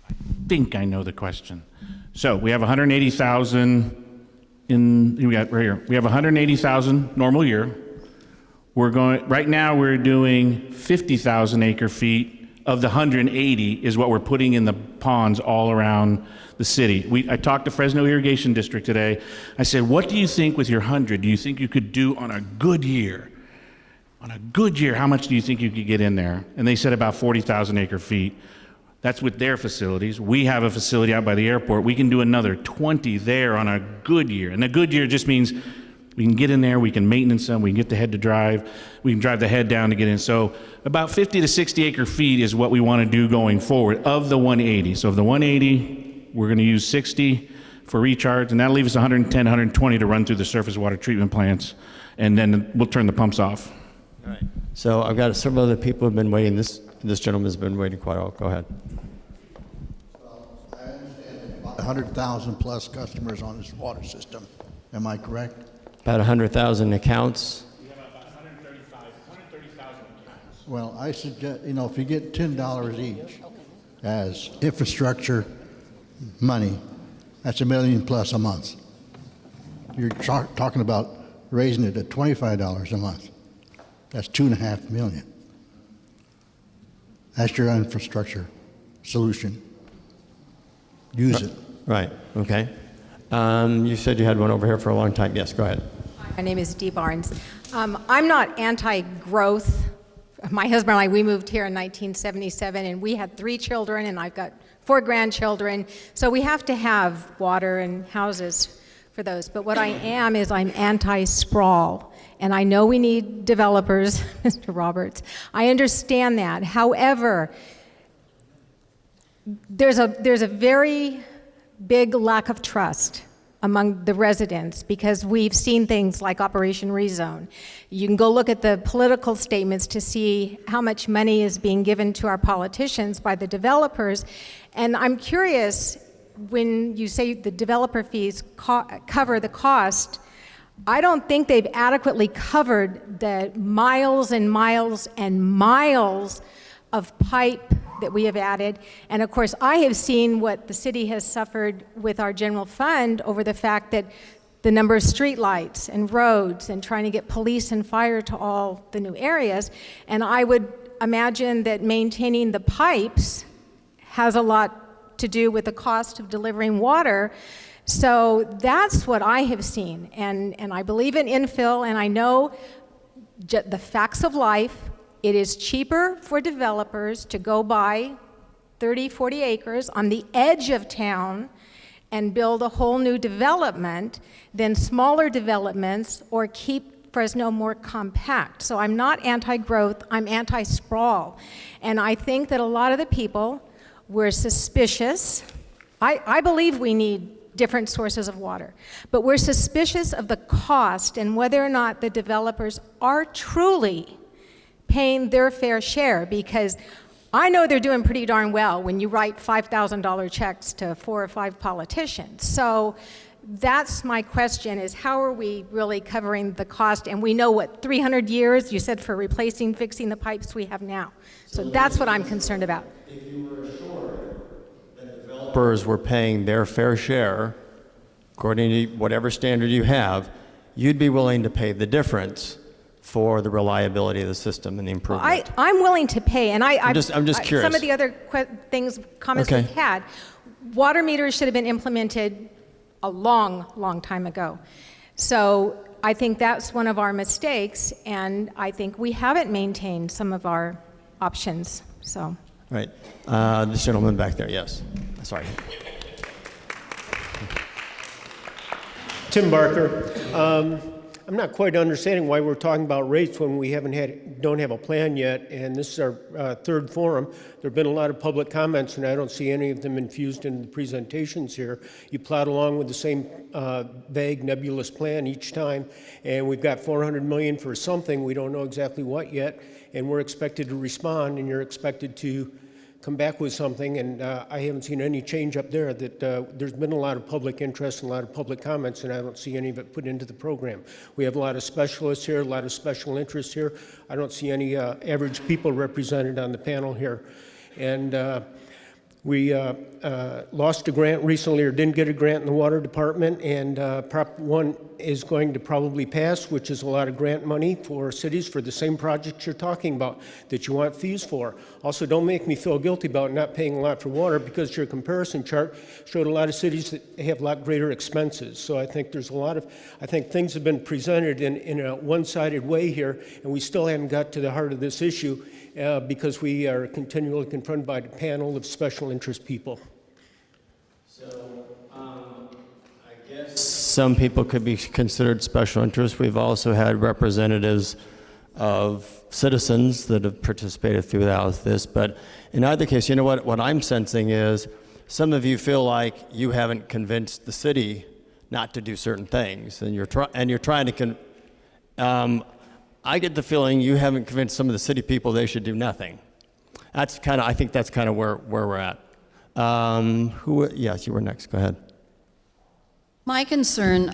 I think I know the question. So we have 180,000 we got right here. We have 180,000 normal year. Right now we're doing 50,000 acre feet of the 180 is what we're putting in the ponds all around the city. I talked to Fresno Irrigation District today. I said, what do you think with your 100? Do you think you could do on a good year? On a good year, how much do you think you could get in there? And they said about 40,000 acre feet. That's with their facilities. We have a facility out by the airport. We can do another 20 there on a good year. And a good year just means we can get in there, we can maintenance them, we can get the head to drive, we can drive the head down to get in. So about 50 to 60 acre feet is what we want to do going forward of the 180. So of the 180, we're going to use 60 for recharge, and that'll leave us 110, 120 to run through the surface water treatment plants, and then we'll turn the pumps off. All right. So I've got several other people who have been waiting. This gentleman's been waiting quite a while. Go ahead. 100,000 plus customers on this water system. Am I correct? About 100,000 accounts. We have about 130,000 accounts. Well, I suggest, if you get $10 each as infrastructure money, that's $1 million plus a month. You're talking about raising it to $25 a month. That's $2.5 million. That's your infrastructure solution. Use it. Right. Okay. You said you had one over here for a long time. Yes, go ahead. My name is Dee Barnes. I'm not anti-growth. My husband and I, we moved here in 1977, and we had 3 children, and I've got 4 grandchildren. So we have to have water and houses for those. But what I am is I'm anti-sprawl. And I know we need developers, Mr. Roberts. I understand that. However, there's a very big lack of trust among the residents because we've seen things like Operation Rezone. You can go look at the political statements to see how much money is being given to our politicians by the developers. And I'm curious, when you say the developer fees cover the cost, I don't think they've adequately covered the miles and miles and miles of pipe that we have added. And of course, I have seen what the city has suffered with our general fund over the fact that the number of streetlights and roads and trying to get police and fire to all the new areas. And I would imagine that maintaining the pipes has a lot to do with the cost of delivering water. So that's what I have seen, and I believe in infill, and I know the facts of life. It is cheaper for developers to go buy 30, 40 acres on the edge of town and build a whole new development than smaller developments or keep Fresno more compact. So I'm not anti-growth, I'm anti-sprawl. And I think that a lot of the people were suspicious. I believe we need different sources of water. But we're suspicious of the cost and whether or not the developers are truly paying their fair share, because I know they're doing pretty darn well when you write $5,000 checks to 4 or 5 politicians. So that's my question, is how are we really covering the cost? And we know what, 300 years, you said, for replacing, fixing the pipes we have now. So that's what I'm concerned about. If you were assured that developers were paying their fair share, according to whatever standard you have, you'd be willing to pay the difference for the reliability of the system and the improvement. Well, I'm willing to pay, and I'm just curious. Some of the other comments we've had, water meters should have been implemented a long, long time ago. So I think that's one of our mistakes, and I think we haven't maintained some of our options. So. Right. This gentleman back there, yes. Sorry. Tim Barker. I'm not quite understanding why we're talking about rates when we don't have a plan yet, and this is our third forum. There have been a lot of public comments, and I don't see any of them infused in the presentations here. You plod along with the same vague, nebulous plan each time, and we've got $400 million for something. We don't know exactly what yet, and we're expected to respond, and you're expected to come back with something, and I haven't seen any change up there. That there's been a lot of public interest and a lot of public comments, and I don't see any of it put into the program. We have a lot of specialists here, a lot of special interests here. I don't see any average people represented on the panel here. And We lost a grant recently, or didn't get a grant in the water department, and Prop 1 is going to probably pass, which is a lot of grant money for cities for the same projects you're talking about that you want fees for. Also, don't make me feel guilty about not paying a lot for water, because your comparison chart showed a lot of cities that have a lot greater expenses. So I think there's a lot of, I think things have been presented in a one-sided way here, and we still haven't got to the heart of this issue because we are continually confronted by a panel of special interest people. Some people could be considered special interest. We've also had representatives of citizens that have participated throughout this. But in either case, you know what I'm sensing is some of you feel like you haven't convinced the city not to do certain things, and you're trying to. I get the feeling you haven't convinced some of the city people they should do nothing. That's kind of. I think that's kind of where we're at. Yes, you were next. Go ahead. My concern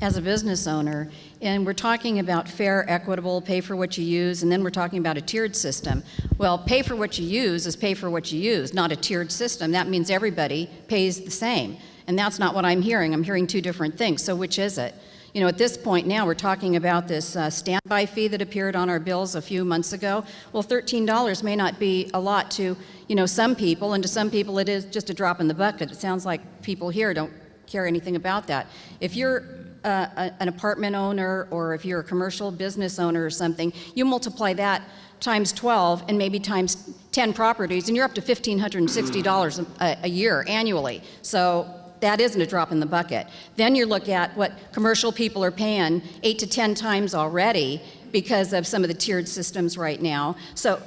as a business owner, and we're talking about fair, equitable, pay for what you use, and then we're talking about a tiered system. Well, pay for what you use is pay for what you use, not a tiered system. That means everybody pays the same. And that's not what I'm hearing. I'm hearing two different things. So which is it? You know, at this point now, we're talking about this standby fee that appeared on our bills a few months ago. Well, $13 may not be a lot to, you know, some people, and to some people it is just a drop in the bucket. It sounds like people here don't care anything about that. If you're an apartment owner, or if you're a commercial business owner or something, you multiply that times 12 and maybe times 10 properties, and you're up to $1,560 a year annually. So that isn't a drop in the bucket. Then you look at what commercial people are paying 8 to 10 times already because of some of the tiered systems right now. So,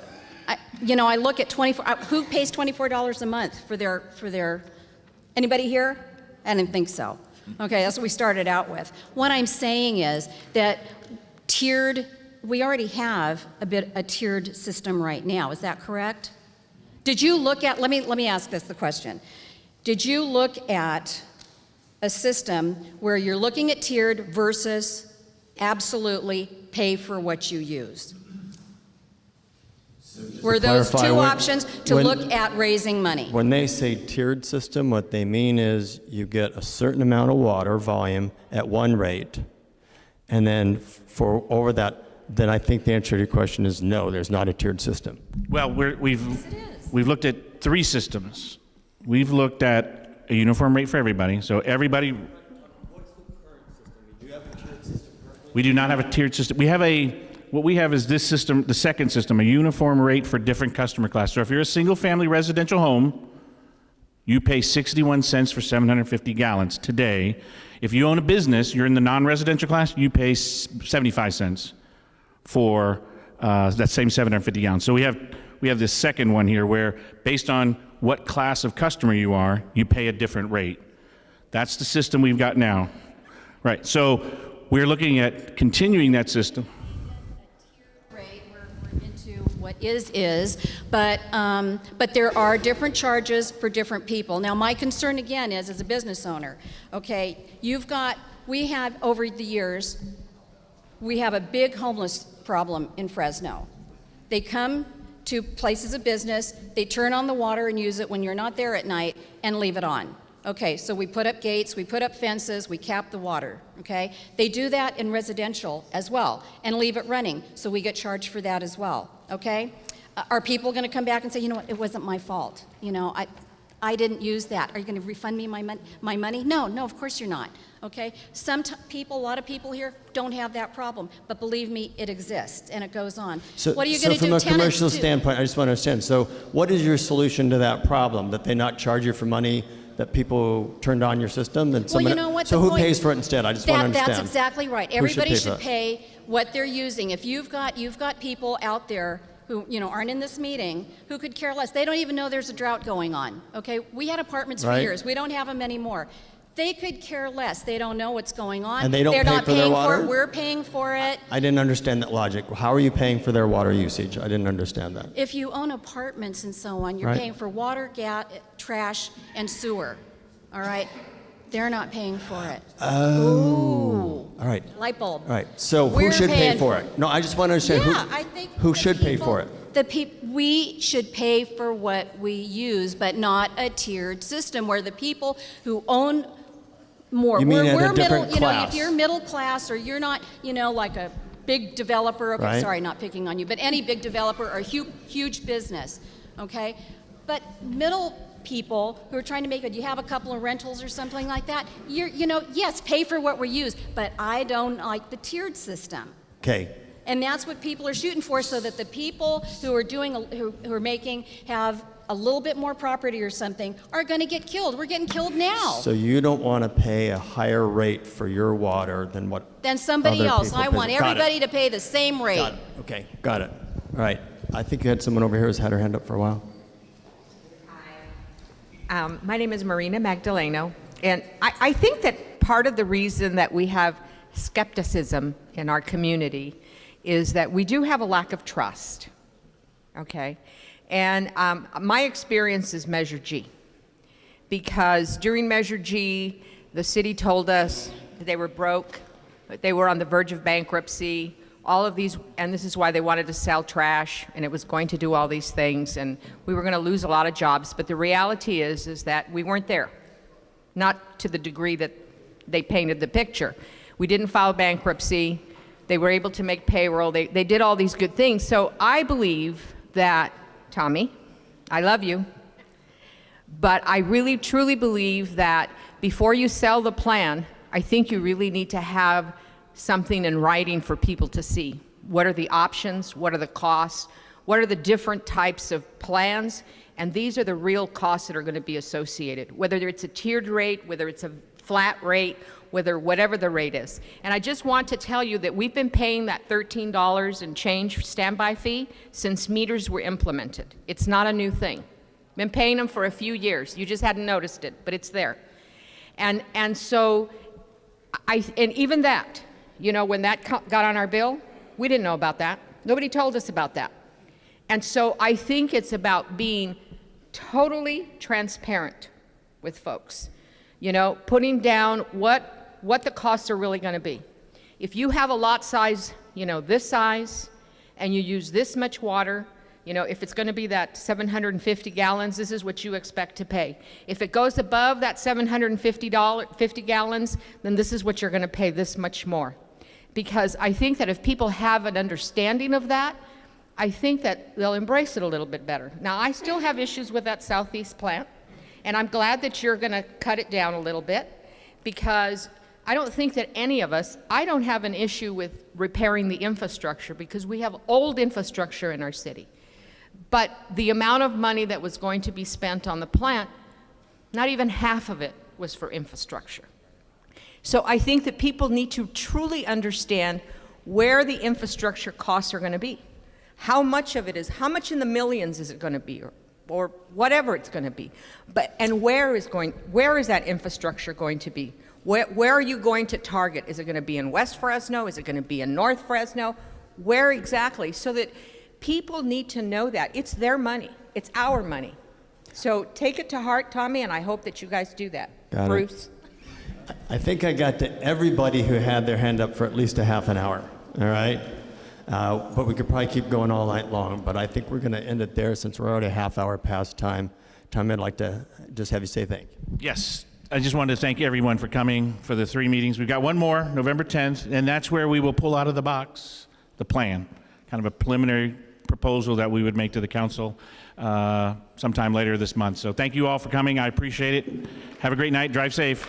I look at who pays $24 a month for their, anybody here? I didn't think so. Okay, that's what we started out with. What I'm saying is that we already have a tiered system right now. Is that correct? Did you look at, let me ask the question. Did you look at a system where you're looking at tiered versus absolutely pay for what you use? Were those two options to look at raising money? When they say tiered system, what they mean is you get a certain amount of water volume at one rate, and then for over that, then I think the answer to your question is no, there's not a tiered system. Well, we've looked at three systems. We've looked at a uniform rate for everybody, so everybody. What's the current system? Do you have a tiered system currently? We do not have a tiered system. What we have is this system, the second system, a uniform rate for different customer classes. So if you're a single-family residential home, you pay 61 cents for 750 gallons today. If you own a business, you're in the non-residential class, you pay 75 cents for that same 750 gallons. So we have this second one here where, based on what class of customer you are, you pay a different rate. That's the system we've got now. Right, so we're looking at continuing that system. What is, but there are different charges for different people. Now, my concern again is, as a business owner, okay, we have over the years, we have a big homeless problem in Fresno. They come to places of business, they turn on the water and use it when you're not there at night and leave it on. Okay, so we put up gates, we put up fences, we cap the water, okay? They do that in residential as well and leave it running, so we get charged for that as well, okay? Are people gonna come back and say, you know what, it wasn't my fault, you know, I didn't use that. Are you gonna refund me my money? No, of course you're not, okay? A lot of people here don't have that problem, but believe me, it exists and it goes on. So, what are you gonna do? From a commercial standpoint, I just want to understand, so what is your solution to that problem, that they not charge you for money that people turned on your system? And well, you know what? So who pays for it instead? I just want to understand. That's exactly right. Who Everybody should pay what they're using. If you've got people out there who aren't in this meeting who could care less. They don't even know there's a drought going on. Okay, we had apartments for years. We don't have them anymore. They could care less. They don't know what's going on. And they don't They're pay not for paying their water? for it. We're paying for it. I didn't understand that logic. How are you paying for their water usage? I didn't understand that. If you own apartments and so on, you're paying for water, gas, trash, and sewer. All right? They're not paying for it. Oh. Ooh. All right. Light bulb. All right. So who should pay for it? No, I just want to understand I think who should pay for it. We should pay for what we use, but not a tiered system where the people who own more. You mean at a we're middle, different class? if you're middle class or you're not, like a big developer, okay, Right. sorry, not picking on you, but any big developer or huge business, okay? But middle people who are trying to make it, you have a couple of rentals or something like that, yes, pay for what we use, but I don't like the tiered system. Okay. And that's what people are shooting for, so that the people who are making have a little bit more property or something are going to get killed. We're getting killed now. So you don't want to pay a higher rate for your water than what Than somebody other else. people I pay. want Got it. everybody to pay the same rate. Got it. Okay, got it. All right. I think you had someone over here who's had her hand up for a while. My name is Marina Magdaleno, and I think that part of the reason that we have skepticism in our community is that we do have a lack of trust, okay? And my experience is Measure G, because during Measure G, the city told us that they were broke, that they were on the verge of bankruptcy, all of these, and this is why they wanted to sell trash, and it was going to do all these things, and we were going to lose a lot of jobs. But the reality is that we weren't there, not to the degree that they painted the picture. We didn't file bankruptcy. They were able to make payroll. They did all these good things. So I believe that, Tommy, I love you, but I really truly believe that before you sell the plan, I think you really need to have something in writing for people to see. What are the options? What are the costs? What are the different types of plans? And these are the real costs that are going to be associated, whether it's a tiered rate, whether it's a flat rate, whatever the rate is. And I just want to tell you that we've been paying that $13 and change standby fee since meters were implemented. It's not a new thing. Been paying them for a few years. You just hadn't noticed it, but it's there. And so, and even that, when that got on our bill, we didn't know about that. Nobody told us about that. And so I think it's about being totally transparent with folks. Putting down what the costs are really going to be. If you have a lot size, this size, and you use this much water, if it's going to be that 750 gallons, this is what you expect to pay. If it goes above that 750 gallons, then this is what you're going to pay, this much more. Because I think that if people have an understanding of that, I think that they'll embrace it a little bit better. Now, I still have issues with that southeast plant, and I'm glad that you're going to cut it down a little bit, because I don't think that any of us, I don't have an issue with repairing the infrastructure, because we have old infrastructure in our city. But the amount of money that was going to be spent on the plant, not even half of it was for infrastructure. So I think that people need to truly understand where the infrastructure costs are going to be. How much of it is, how much in the millions is it going to be, or whatever it's going to be. And where is that infrastructure going to be? Where are you going to target? Is it going to be in West Fresno? Is it going to be in North Fresno? Where exactly? So that people need to know that. It's their money. It's our money. So take it to heart, Tommy, and I hope that you guys do that. Got it. Bruce? I think I got to everybody who had their hand up for at least a half an hour, all right? But we could probably keep going all night long, but I think we're going to end it there since we're already a half hour past time. Tom, I'd like to just have you say thank you. Yes, I just wanted to thank everyone for coming for the 3 meetings. We've got one more, November 10th, and that's where we will pull out of the box the plan, kind of a preliminary proposal that we would make to the council sometime later this month. So thank you all for coming. I appreciate it. Have a great night. Drive safe.